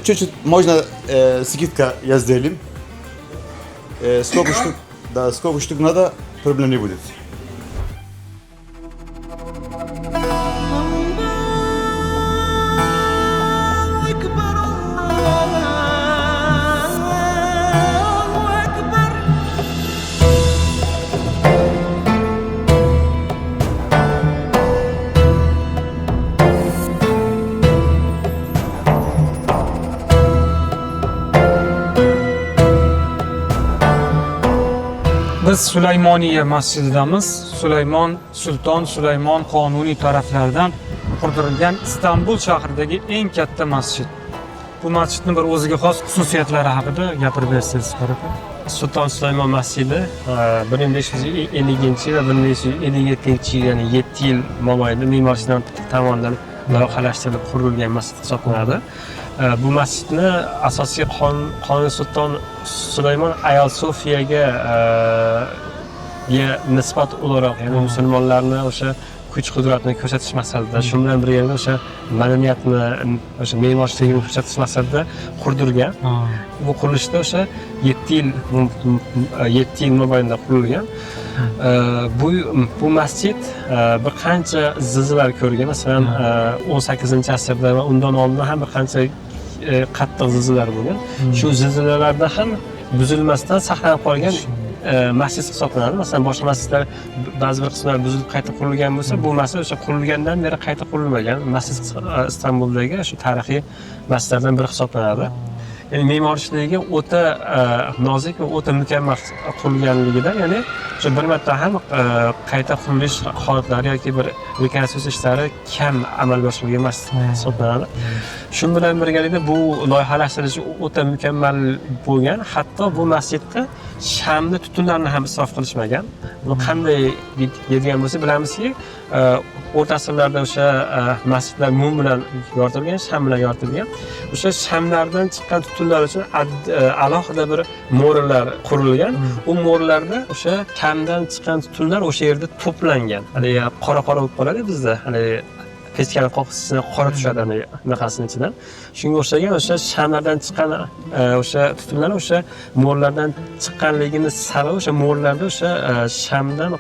S13: Чуть-чуть можно скидка я сделаем. Сколько штук надо, проблем не будет.
S1: Biz Sulaymoniya masjididamiz. Sulton Sulaymon Qonuniy taraflaridan qurdirilgan Istanbul shahridagi eng katta masjid. Bu masjidning bir o'ziga xos xususiyatlari haqida gapirib bersangiz, Farruh.
S14: Sulton Sulaymon masjidi 1550 va 1557 ya'ni 7 yil mobaynida me'morchilar tomonidan loyihalashtirilib qurilgan masjid hisoblanadi. Bu masjidni asosiy qonun Sulton Sulaymon Ayol Sofiyaga nisbat o'laroq, ya'ni musulmonlarni o'sha kuch-qudratni ko'rsatish maqsadida, shu bilan birga o'sha madaniyatni, o'sha me'morchilikni ko'rsatish maqsadida qurdirgan. Bu qurilishda o'sha 7 yil mobaynida qurilgan. Bu masjid bir qancha zilzilalar ko'rgan. Masalan, 18-asrda va undan oldin ham bir qancha qattiq zilzilalar bo'lgan. Shu zilzilalarda ham buzilmasdan saqlanib qolgan masjid hisoblanadi. Masalan, boshqa masjidlar ba'zi bir qismlari buzilib qayta qurilgan bo'lsa, bu masjid o'sha qurilgandan beri qayta qurilmagan masjid Istanbuldagi shu tarixiy masjidlardan biri hisoblanadi. Ya'ni me'morchiligi o'ta nozik va o'ta mukammal qurilganligidan, ya'ni o'sha bir marta ham qayta qurilish holatlari yoki bir rekonstruksiya ishlari kam amalga oshirilgan masjid hisoblanadi. Shu bilan birgalikda bu loyihalashtirish o'ta mukammal bo'lgan. Hatto bu masjidda shamni tutunlarni ham isrof qilishmagan. Bu qanday deydigan bo'lsa, bilamizki, o'rta asrlarda o'sha masjidlar mum bilan yoritilgan, sham bilan yoritilgan. O'sha shamlardan chiqqan tutunlar uchun alohida bir mo'rilar qurilgan. U mo'rlarda o'sha shamdan chiqqan tutunlar o'sha yerda to'plangan. Hali qora bo'lib qoladi bizda. Hali pechkani qoqisini qora tushadi anaqasini ichidan. Shunga o'xshagan o'sha shamlardan chiqqan o'sha tutunlar o'sha mo'rlardan chiqqanligini sabab o'sha mo'rlarda o'sha shamdan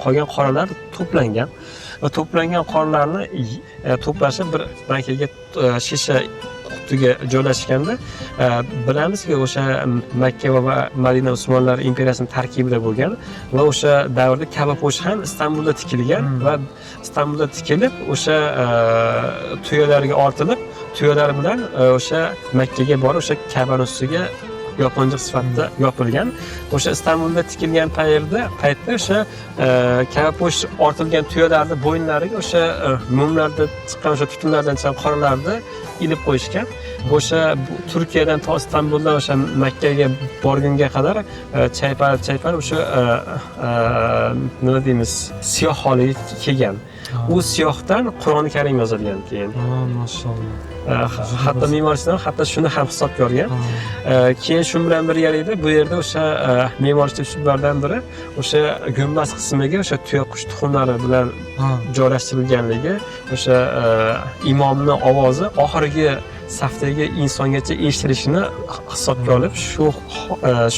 S14: qolgan qoralar to'plangan. Va to'plangan qorlarni to'plashib bir bankaga shisha qutiga joylashganda bilamizki, o'sha Makka va Madina Usmonlar imperiyasining tarkibida bo'lgan va o'sha davrda Ka'ba-po'sh ham Istanbulda tikilgan va Istanbulda tikilib o'sha tuyalarga ortilib, tuyalar bilan o'sha Makkaga borib o'sha Ka'baning ustiga yopinchiq sifatida yopilgan. O'sha Istanbulda tikilgan paytda o'sha Ka'ba-po'sh ortilgan tuyalarning bo'ynlariga o'sha mumlarda chiqqan o'sha tutunlardan chiqqan qoralarni ilib qo'yishgan. O'sha Turkiyadan to Istanbuldan o'sha Makkaga borgunga qadar chaypalib o'sha nima deymiz, siyoh holiga kelgan. U siyohdan Qur'oni Karim yozilgan keyin. Maşallah. Hatto me'morchilar hatto shuni ham hisobga olgan. Keyin shu bilan birgalikda bu yerda o'sha me'morchilik usullaridan biri o'sha gumbaz qismiga o'sha tuyaqush tuxumlari bilan joylashtirilganligi, o'sha imomning ovozi oxirgi safdagi insongacha eshitilishini hisobga olib,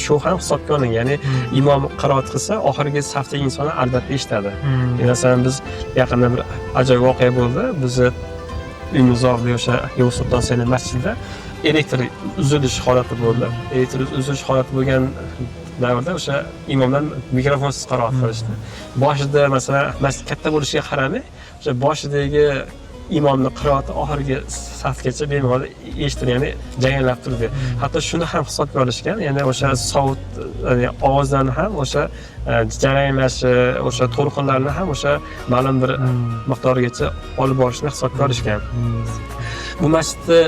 S14: shu ham hisobga olingan. Ya'ni imom qiroat qilsa, oxirgi safdagi insonlar albatta eshitadi. Masalan, biz yaqinda bir ajoyib voqea bo'ldi. Bizni uyimiz oldida o'sha Yovuz Sulton Selim masjidida elektr uzilish holati bo'ldi. Elektr uzilish holati bo'lgan davrda o'sha imomdan mikrofonsiz qiroat qilishdi. Boshida masalan, masjid katta bo'lishiga qaramay, o'sha boshidagi imomning qiroati oxirgi safgacha bemalol eshitildi, ya'ni janglab turdi. Hatto shuni ham hisobga olishgan, ya'ni o'sha sovut ovozlarni ham o'sha jaranglashi, o'sha to'lqinlarni ham o'sha ma'lum bir miqdorgacha olib borishni hisobga olishgan. Bu masjidni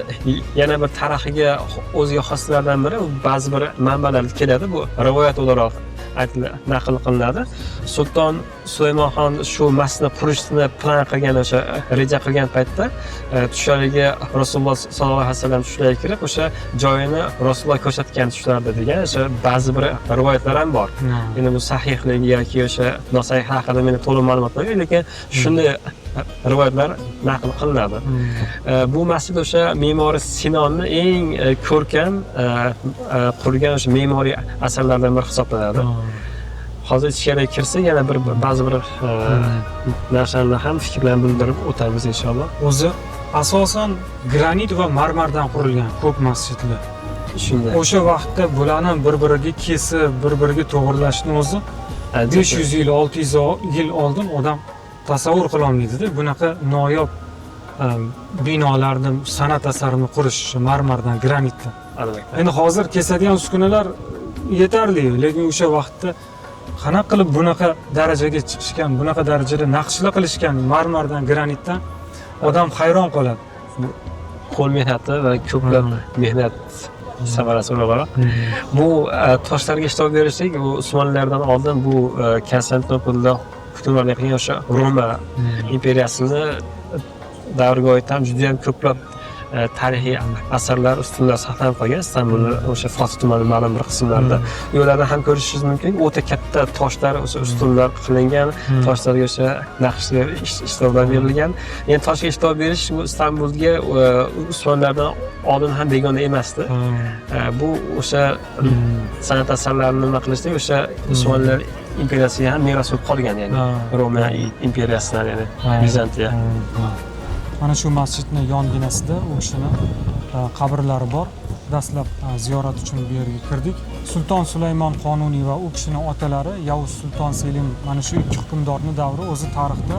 S14: yana bir tarixiga o'ziga xoslardan biri, ba'zi bir manbalarda keladi, bu rivoyat o'laroq naql qilinadi. Sulton Sulaymon Xon shu masjidni qurishni plan qilgan, o'sha reja qilgan paytda tushlariga Rasululloh sollallohu alayhi vasallam tushlariga kirib, o'sha joyini Rasululloh ko'rsatgan tushlarda degan o'sha ba'zi bir rivoyatlar ham bor. Endi bu sahihligi yoki o'sha nosahih haqida meni to'liq ma'lumotlar yo'q, lekin shunday rivoyatlar naql qilinadi. Bu masjid o'sha me'mori Sinonni eng ko'rkam qurgan o'sha me'moriy asarlardan biri hisoblanadi. Hozir ichkariga kirsak, yana ba'zi bir narsalarni ham fikrlarni bildirib o'tamiz inshaalloh.
S1: O'zi asosan granit va marmardan qurilgan ko'p masjidlar.
S14: Shunday.
S1: O'sha vaqtda bularni bir-biriga kesib, bir-biriga to'g'rilashni o'zi 500 yil, 600 yil oldin odam tasavvur qila olmaydi-da. Bunaqa noyob binolarni, san'at asarini qurish marmardan, granitdan. Endi hozir kesadigan uskunalar yetarli, lekin o'sha vaqtda qanaqa qilib bunaqa darajaga chiqishgan, bunaqa darajada naqshlar qilishgan marmardan, granitdan odam hayron qoladi.
S14: Qo'l mehnati va ko'plab mehnat samarasi o'laroq. Bu toshlarga ishlov berishlik bu Usmonlilardan oldin bu Konstantinopolda hukmronlik qilgan o'sha Roma imperiyasini davriga oid ham juda ham ko'plab tarixiy asarlar, ustunlar saqlanib qolgan Istanbulda o'sha Fotih tumani ma'lum bir qismlarida. Ularni ham ko'rishingiz mumkin. O'ta katta toshlar, o'sha ustunlar qilingan, toshlarga o'sha naqshlar ishlovlar berilgan. Endi toshga ishlov berish bu Istanbulga Usmonlardan oldin ham begona emasdi. Bu o'sha san'at asarlarini nima qilishda o'sha Usmonlar imperiyasiga ham meros bo'lib qolgan, ya'ni Roma imperiyasidan, ya'ni Bizantiya.
S1: Mana shu masjidning yonginasida u kishini qabrlari bor. Dastlab ziyorat uchun bu yerga kirdik. Sulton Sulaymon Qonuniy va u kishining otalari Yavuz Sulton Selim mana shu ikki hukmdorning davri o'zi tarixda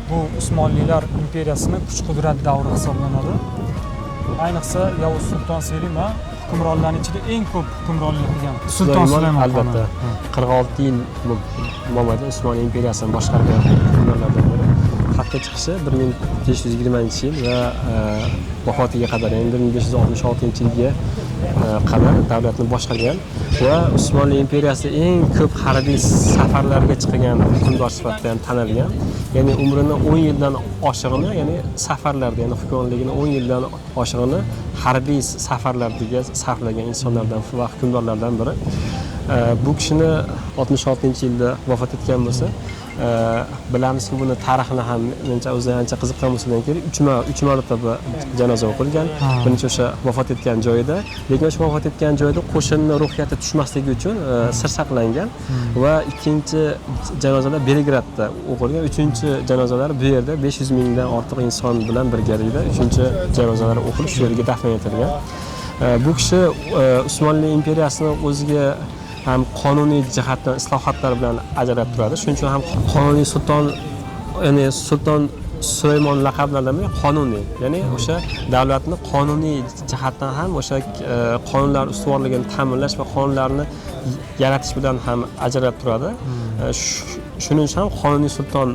S1: bu Usmonlilar imperiyasining kuch-qudrat davri hisoblanadi. Ayniqsa Yavuz Sulton Selim hukmronlarning ichida eng ko'p hukmronlik qilgan Sulton Sulaymon
S14: albatta 46 yil mobaynida Usmonli imperiyasini boshqargan hukmdorlardan biri. Xatga chiqishi 1520-yil va vafotiga qadar, ya'ni 1566-yilga qadar davlatni boshqargan va Usmonli imperiyasi eng ko'p harbiy safarlarga chiqgan hukmdor sifatida ham tanilgan. Ya'ni umrini 10 yildan oshig'ini, ya'ni safarlarda, ya'ni hukmronligini 10 yildan oshig'ini harbiy safarlarga sarflagan insonlardan va hukmdorlardan biri. Bu kishini 66-yilda vafot etgan bo'lsa, bilamizki buni tarixini ham menimcha o'zi ancha qiziqqan bo'lsadan keyin 3 marotaba janoza o'qilgan. Birinchi o'sha vafot etgan joyida, lekin o'sha vafot etgan joyda qo'shinning ruhiyati tushmasligi uchun sir saqlangan va ikkinchi janozalar Belgradda o'qilgan. Uchinchi janozalar bu yerda 500 mingdan ortiq inson bilan birgalikda uchinchi janozalar o'qilib shu yerga dafn etilgan. Bu kishi Usmonli imperiyasini o'ziga ham qonuniy jihatdan islohotlar bilan ajralib turadi. Shuning uchun ham qonuniy sulton, ya'ni Sulton Sulaymon laqablaridan biri qonuniy, ya'ni o'sha davlatni qonuniy jihatdan ham o'sha qonunlar ustuvorligini ta'minlash va qonunlarni yaratish bilan ham ajralib turadi. Shuning uchun ham qonuniy sulton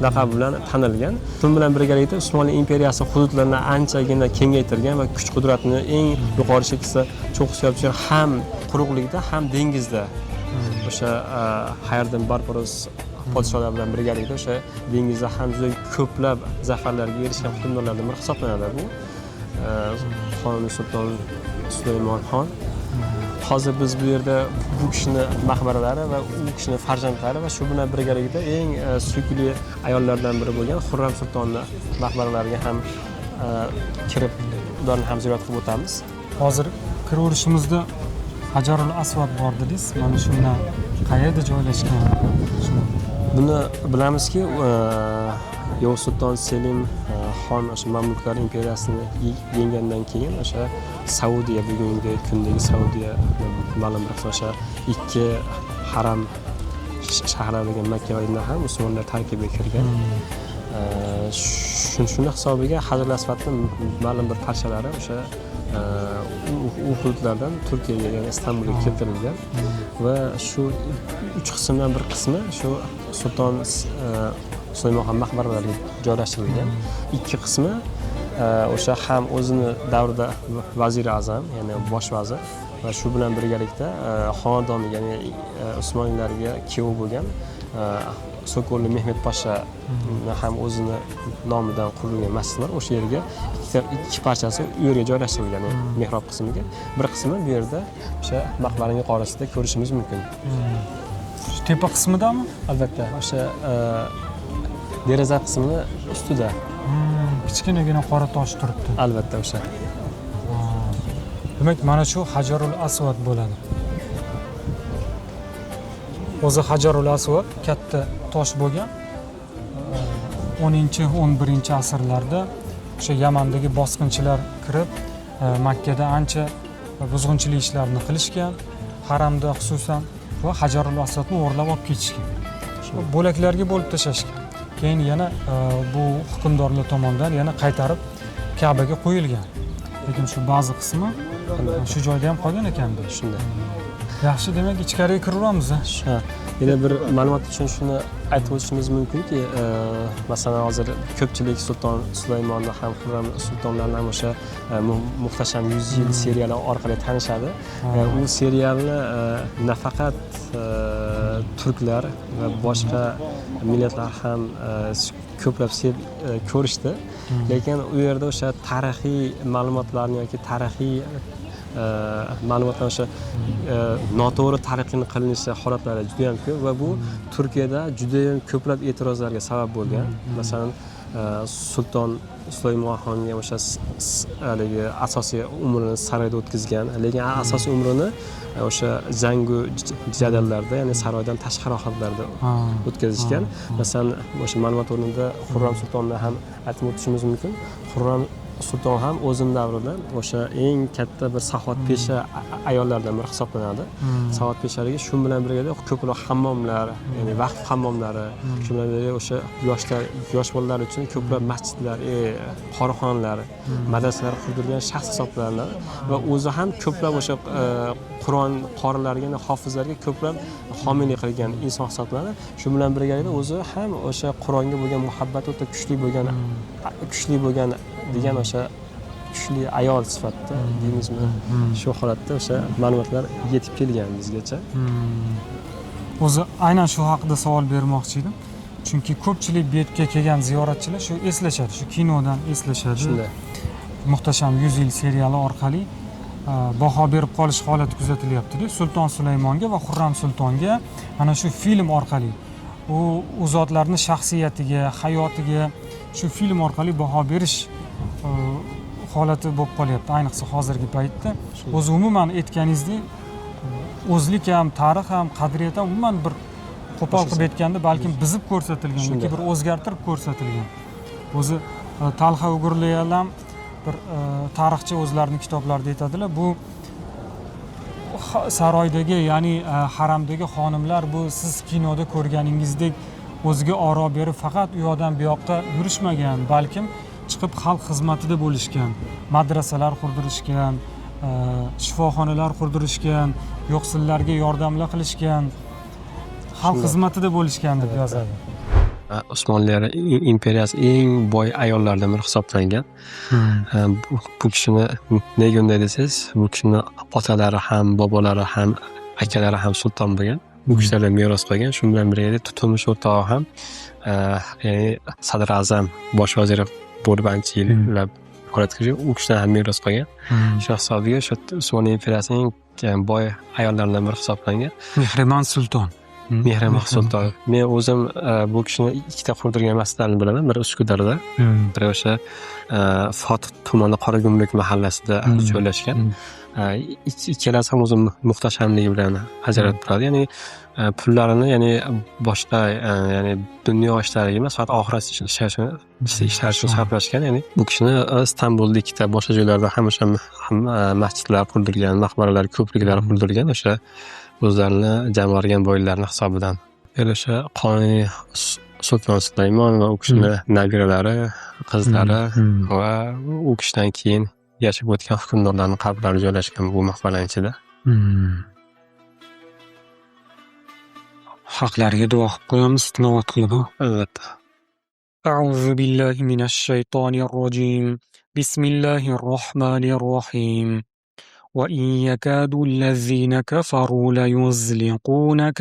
S14: laqabi bilan tanilgan. Shu bilan birgalikda Usmonli imperiyasi hududlarini anchagina kengaytirgan va kuch-qudratni eng yuqori shekilda cho'qqisiga ham quruqlikda, ham dengizda o'sha Hayardin Barbaros podsholar bilan birgalikda o'sha dengizda ham juda ko'plab zafarlarga erishgan hukmdorlardan biri hisoblanadi bu. Qonuniy sulton Sulaymon Xon. Hozir biz bu yerda bu kishini maqbaralari va u kishini farzandlari va shu bilan birgalikda eng suyukli ayollardan biri bo'lgan Xurram sultonni maqbaralariga ham kirib ularni ham ziyorat qilib o'tamiz.
S1: Hozir kiraverishimizda Hajarul Asvad bor dedingiz. Mana shundan qayerda joylashgan?
S14: Buni bilamizki, Yavuz Sulton Selim xon o'sha Mamluklar imperiyasini yenggandan keyin o'sha Saudiya, bugungi kundagi Saudiya ma'lum bir o'sha ikki haram shaharlarga Makka va Madina ham musulmonlar tarkibiga kirgan. Shuni hisobiga Hajarul Aswadning ma'lum bir parchalari o'sha u hududlardan Turkiyaga, ya'ni Istanbulga keltirilgan va shu 3 qismdan bir qismi shu Sulton Sulaymon Xon maqbaralariga joylashtirilgan. 2 qismi o'sha ham o'zini davrida vazir azam, ya'ni bosh vazir va shu bilan birgalikda xonadon, ya'ni Usmonlilarga kuyov bo'lgan Sokolli Mehmet Pasha ham o'zini nomidan qurilgan masjidlar o'sha yerga ikki parchasi u yerga joylashtirilgan, mehrob qismiga. Bir qismi bu yerda o'sha maqbaraning yuqorisida ko'rishimiz mumkin.
S1: Shu tepa qismidami?
S14: Albatta, o'sha deraza qismini ustida.
S1: Kichkinagina qora tosh turibdi.
S14: Albatta o'sha.
S1: Demak, mana shu Hajarul Asvad bo'ladi. O'zi Hajarul Asvad katta tosh bo'lgan. 10-11 asrlarda o'sha Yamandagi bosqinchilar kirib, Makkada ancha buzg'unchilik ishlarini qilishgan, haramda xususan va Hajarul Aswadni o'g'irlab olib ketishgan. Bo'laklarga bo'lib tashlashgan. Keyin yana bu hukmdorlar tomonidan yana qaytarib Ka'baga qo'yilgan. Lekin shu ba'zi qismi shu joyda ham qolgan ekan-da.
S14: Shunday.
S1: Yaxshi, demak ichkariga kiraveramiz.
S14: Ha, yana bir ma'lumot uchun shuni aytib o'tishimiz mumkinki, masalan hozir ko'pchilik Sulton Sulaymonni ham Xurram sultonlarni ham o'sha Muhtasham 100 yil seriali orqali tanishadi. U serialni nafaqat turklar va boshqa millatlar ham ko'plab ko'rishdi, lekin u yerda o'sha tarixiy ma'lumotlarni yoki tarixiy ma'lumotlar o'sha noto'g'ri talqin qilinishi holatlari juda ham ko'p va bu Turkiyada juda ham ko'plab e'tirozlarga sabab bo'lgan. Masalan, Sulton Sulaymon xonga o'sha haligi asosiy umrini saroyda o'tkazgan, lekin asosiy umrini o'sha jangu jadallarda, ya'ni saroydan tashqari holatlarda o'tkazishgan. Masalan, o'sha ma'lumot o'rnida Xurram sultonni ham aytib o'tishimiz mumkin. Xurram sulton ham o'zini davrida o'sha eng katta bir saxovatpesha ayollardan biri hisoblanadi. Saxovatpeshaligi shu bilan birga ko'plab hammomlar, ya'ni vaqf hammomlari, shu bilan birga o'sha yosh bolalar uchun ko'plab masjidlar, qoraxonalar, madrasalar qurdirgan shaxs hisoblanadi va o'zi ham ko'plab o'sha Qur'on qorilariga, hofizlarga ko'plab homiylik qilgan inson hisoblanadi. Shu bilan birgalikda o'zi ham o'sha Qur'onga bo'lgan muhabbati o'ta kuchli bo'lgan degan o'sha kuchli ayol sifatida deymizmi, shu holatda o'sha ma'lumotlar yetib kelgan bizgacha.
S1: O'zi aynan shu haqida savol bermoqchi edim. Chunki ko'pchilik bu yerga kelgan ziyoratchilar shu eslashadi, shu kinodan eslashadi. Shunday. Muhtasham 100 yil seriali orqali baho berib qolish holati kuzatilyapti-da. Sulton Sulaymonga va Xurram sultonga ana shu film orqali u zotlarning shaxsiyatiga, hayotiga shu film orqali baho berish holati bo'lib qolyapti, ayniqsa hozirgi paytda. O'zi umuman aytganingizdek, o'zlik ham, tarix ham, qadriyat ham umuman bir qo'pol qilib aytganda balkim bizib ko'rsatilgan yoki bir o'zgartirib ko'rsatilgan. O'zi Talxa Ugurlilar ham bir tarixchi o'zlarining kitoblarida aytadilar, bu saroydagi, ya'ni haramdagi xonimlar bu siz kinoda ko'rganingizdek o'ziga oro berib faqat u yoqdan bu yoqqa yurishmagan, balkim chiqib xalq xizmatida bo'lishgan, madrasalar qurdirishgan, shifoxonalar qurdirishgan, yo'qsillarga yordamlar qilishgan, xalq xizmatida bo'lishgan deb yozadi.
S14: Osmonli imperiyasi eng boy ayollardan biri hisoblangan. Bu kishini nega unday desangiz, bu kishini otalari ham, bobolari ham, akalari ham sulton bo'lgan. Bu kishilar meros qolgan. Shu bilan birga turmush o'rtog'i ham ya'ni Sadr Azam bosh vazir bo'lib ancha yillar faoliyat qilgan. U kishidan ham meros qolgan. Shu hisobiga shu Osmonli imperiyasining boy ayollaridan biri hisoblangan.
S1: Mehrimon sulton.
S14: Mehrimon sulton. Men o'zim bu kishini ikkita qurdirgan masjidlarni bilaman. Biri Uskudarda, biri o'sha Fotih tumani Qoragumlik mahallasida joylashgan. Ikkalasi ham o'zi muhtashamligi bilan ajralib turadi. Ya'ni pullarini, ya'ni boshqa ya'ni dunyo ishlariga emas, faqat oxirat ishlari uchun sarflashgan. Ya'ni bu kishini Istanbulda ikkita boshqa joylarda ham o'sha masjidlar qurdirgan, maqbaralar, ko'priklar qurdirgan, o'sha o'zlarini jamg'argan boylarning hisobidan. O'sha qonuniy Sulton Sulaymon va u kishining nabiralari, qizlari va u kishidan keyin yashab o'tgan hukmdorlarning qabrlari joylashgan bu maqbaraning ichida.
S1: Haqlariga duo qilib qo'yamiz, tilovat qilib.
S14: Albatta.
S1: أعوذ بالله من الشيطان الرجيم بسم الله الرحمن الرحيم وإن يكاد الذين كفروا ليزلقونك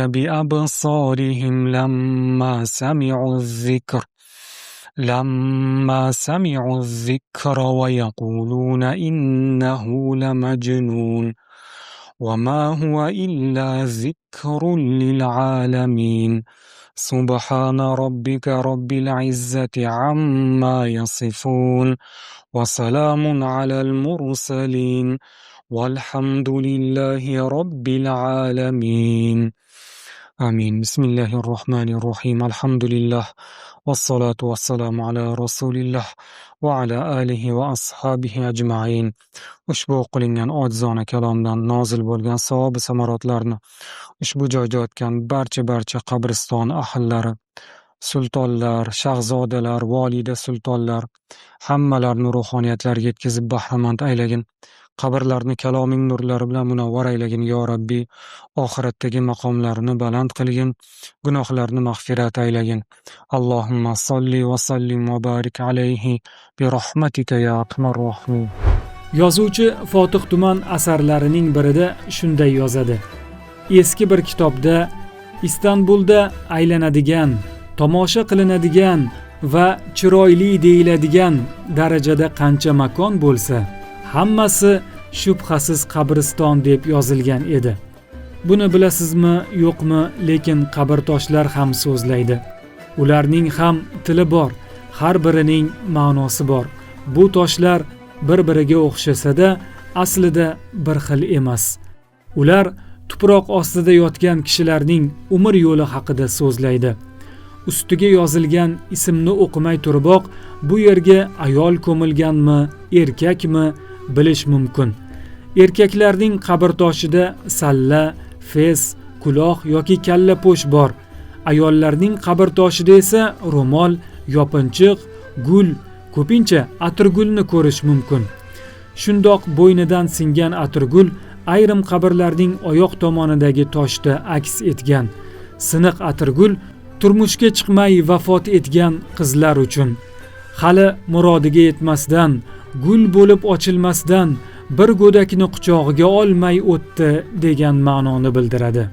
S1: بأبصارهم لما سمعوا الذكر ويقولون إنه لمجنون وما هو إلا ذكر للعالمين سبحان ربك رب العزة عما يصفون وسلام على المرسلين والحمد لله رب العالمين آمين. بسم الله الرحمن الرحيم الحمد لله والصلاة والسلام على رسول الله وعلى آله وأصحابه أجمعين. Ushbu qilingan ojizona kalomdan nozil bo'lgan savob samarotlarni ushbu joyda o'tgan barcha qabriston ahllari, sultonlar, shahzodalar, volida sultonlar hammalarini ruhoniyatlarga yetkazib bahramand aylagin. Qabrlarni kaloming nurlari bilan munavvar aylagin yo Rabbiy. Oxiratdagi maqomlarini baland qilgin, gunohlarini mag'firat aylagin. Allohumma solli va sallim va barik alayhi bi rahmatika ya arhamar rohimin. Yozuvchi Fotih Tuman asarlarining birida shunday yozadi. Eski bir kitobda Istanbulda aylanadigan, tomosha qilinadigan va chiroyli deyiladigan darajada qancha makon bo'lsa, hammasi shubhasiz qabriston deb yozilgan edi. Buni bilasizmi, yo'qmi, lekin qabrtoshlar ham so'zlaydi. Ularning ham tili bor, har birining ma'nosi bor. Bu toshlar bir-biriga o'xshasa-da, aslida bir xil emas. Ular tuproq ostida yotgan kishilarning umr yo'li haqida so'zlaydi. Ustiga yozilgan ismni o'qimay turiboq, bu yerga ayol ko'milganmi, erkakmi bilish mumkin. Erkaklarning qabrtoshida salla, fes, kuloh yoki kalla po'sh bor. Ayollarning qabrtoshida esa ro'mol, yopinchiq, gul, ko'pincha atirgulni ko'rish mumkin. Shundoq bo'ynidan singan atirgul ayrim qabrlarning oyoq tomonidagi toshda aks etgan. Siniq atirgul turmushga chiqmay vafot etgan qizlar uchun, hali murodiga yetmasdan, gul bo'lib ochilmasdan bir go'dakni quchog'iga olmay o'tdi degan ma'noni bildiradi.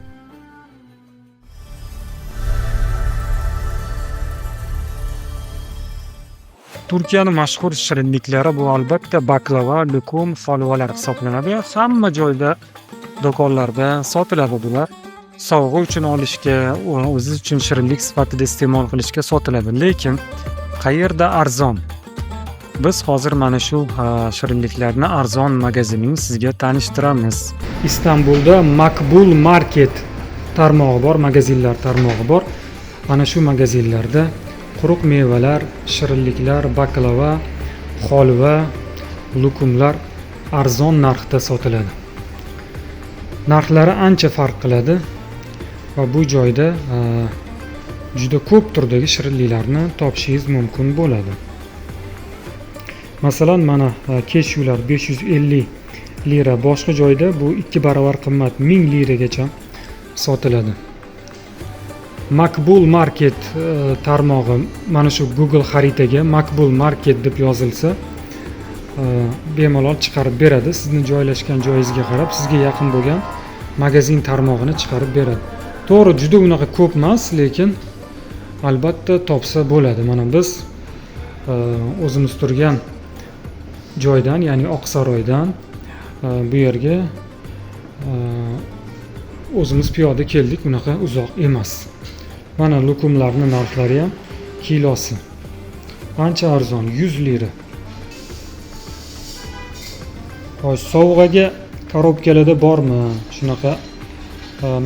S1: Turkiyaning mashhur shirinliklari bu albatta baklava, lukum, folvalar hisoblanadi. Hamma joyda do'konlarda sotiladi bular. Sovg'a uchun olishga, o'zi uchun shirinlik sifatida iste'mol qilishga sotiladi. Lekin qayerda arzon? Biz hozir mana shu shirinliklarni arzon magazinining sizga tanishtiramiz. Istanbulda Makbul Market tarmog'i bor, magazinlar tarmog'i bor. Mana shu magazinlarda quruq mevalar, shirinliklar, baklava, holva, lukumlar arzon narxda sotiladi. Narxlari ancha farq qiladi va bu joyda juda ko'p turdagi shirinliklarni topishingiz mumkin bo'ladi. Masalan, mana keshular 550 lira, boshqa joyda bu 2 barobar qimmat 1000 liragacha sotiladi. Makbul Market tarmog'i mana shu Google xaritaga Makbul Market deb yozilsa, bemalol chiqarib beradi. Sizni joylashgan joyingizga qarab, sizga yaqin bo'lgan magazin tarmog'ini chiqarib beradi. To'g'ri, juda unaqa ko'p emas, lekin albatta topsa bo'ladi. Mana biz o'zimiz turgan joydan, ya'ni Oqsaroydan bu yerga o'zimiz piyoda keldik, unaqa uzoq emas. Mana lukumlarning narxlari ham kilosi ancha arzon, 100 lira. Xo'sh, sovg'aga korobkalarda bormi? Shunaqa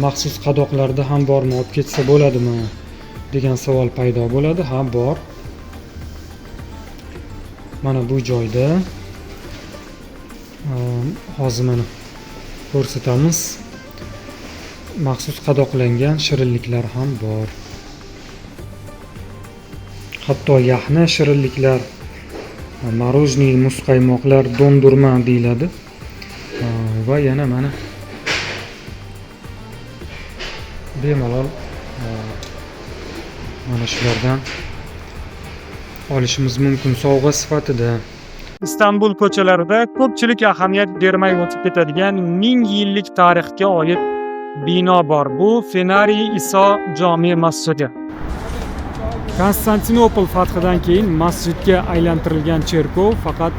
S1: maxsus qadoqlarda ham bormi? Olib ketsa bo'ladimi? degan savol paydo bo'ladi. Ha, bor. Mana bu joyda hozir mana ko'rsatamiz. Maxsus qadoqlangan shirinliklar ham bor. Hatto yaxna shirinliklar, marojniy, muzqaymoqlar, dondurma deyiladi. Va yana mana bemalol mana shulardan olishimiz mumkin sovg'a sifatida. Istanbul ko'chalarida ko'pchilik ahamiyat bermay o'tib ketadigan 1000 yillik tarixga oid bino bor. Bu Fenari Iso jome masjidi. Konstantinopol fathidan keyin masjidga aylantirilgan cherkov faqat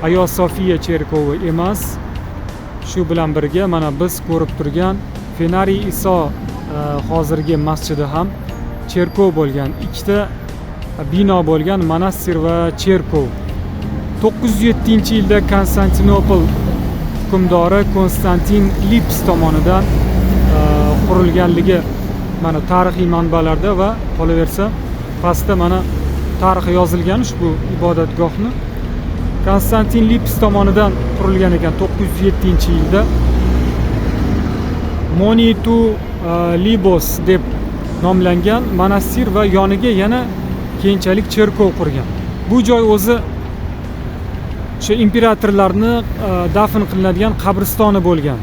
S1: Ayo Sofiya cherkovi emas. Shu bilan birga mana biz ko'rib turgan Fenari Iso hozirgi masjidi ham cherkov bo'lgan. Ikkita bino bo'lgan, monastir va cherkov. 907-yilda Konstantinopol hukmdori Konstantin Lips tomonidan qurilganligi mana tarixiy manbalarda va qolaversa pastda mana tarixi yozilgan ushbu ibodatgohni. Konstantin Lips tomonidan qurilgan ekan 907-yilda. Moni tu Libos deb nomlangan monastir va yoniga yana keyinchalik cherkov qurgan. Bu joy o'zi o'sha imperatorlarni dafn qilinadigan qabristoni bo'lgan.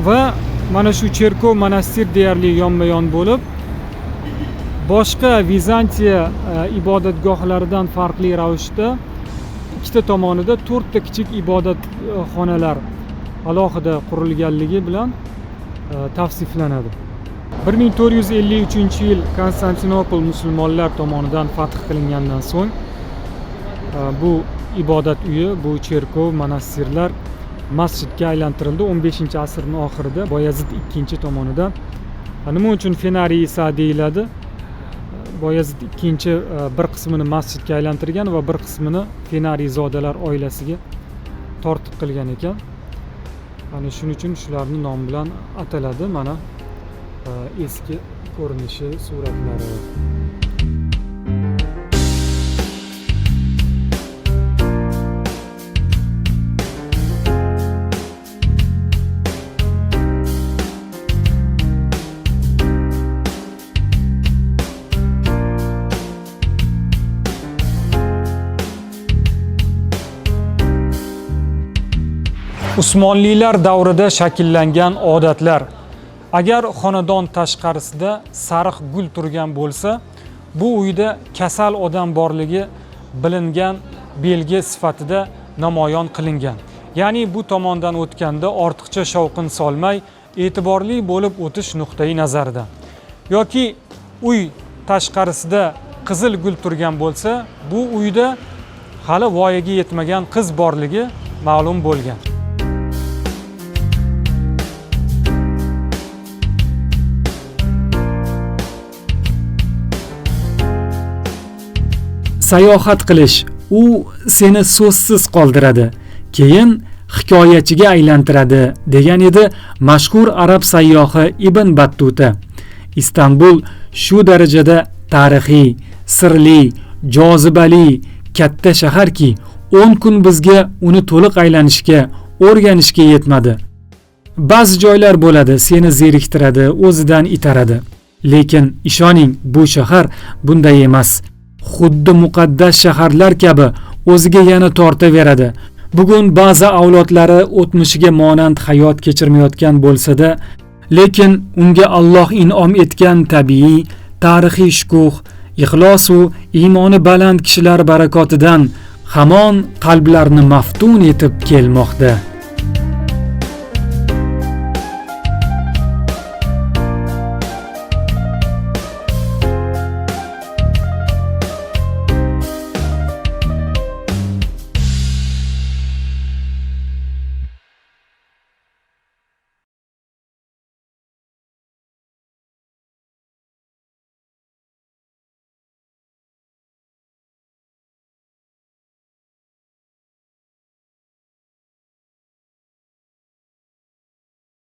S1: Va mana shu cherkov monastir deyarli yonma-yon bo'lib, boshqa Vizantiya ibodatgohlaridan farqli ravishda ikkita tomonida 4 ta kichik ibodat xonalar alohida qurilganligi bilan tavsiflanadi. 1453-yil Konstantinopol musulmonlar tomonidan fath qilingandan so'ng bu ibodat uyi, bu cherkov, monastirlar masjidga aylantirildi 15-asrning oxirida Boyazid II tomonidan. Nima uchun Fenariysa deyiladi? Boyazid II bir qismini masjidga aylantirgan va bir qismini Fenarizodalar oilasiga tortiq qilgan ekan. Ana shuning uchun shularning nomi bilan ataladi. Mana eski ko'rinishi, suratlari. Usmonlilar davrida shakllangan odatlar. Agar xonadon tashqarisida sariq gul turgan bo'lsa, bu uyda kasal odam borligi bilingan belgi sifatida namoyon qilingan. Ya'ni bu tomondan o'tganda ortiqcha shovqin solmay, e'tiborli bo'lib o'tish nuqtai nazaridan. Yoki uy tashqarisida qizil gul turgan bo'lsa, bu uyda hali voyaga yetmagan qiz borligi ma'lum bo'lgan. Sayohat qilish u seni so'zsiz qoldiradi, keyin hikoyachiga aylantiradi degan edi mashhur arab sayyohi Ibn Battuta. Istanbul shu darajada tarixiy, sirli, jozibali, katta shaharki, 10 kun bizga uni to'liq aylanishga, o'rganishga yetmadi. Ba'zi joylar bo'ladi, seni zeriktiradi, o'zidan itaradi. Lekin ishoning, bu shahar bunday emas. Xuddi muqaddas shaharlar kabi o'ziga yana tortaveradi. Bugun ba'zi avlodlari o'tmishiga monand hayot kechirmayotgan bo'lsa-da, lekin unga Alloh in'om etgan tabiiy, tarixiy shukuh, ixlos va iymoni baland kishilar barakotidan hamon qalblarni maftun etib kelmoqda.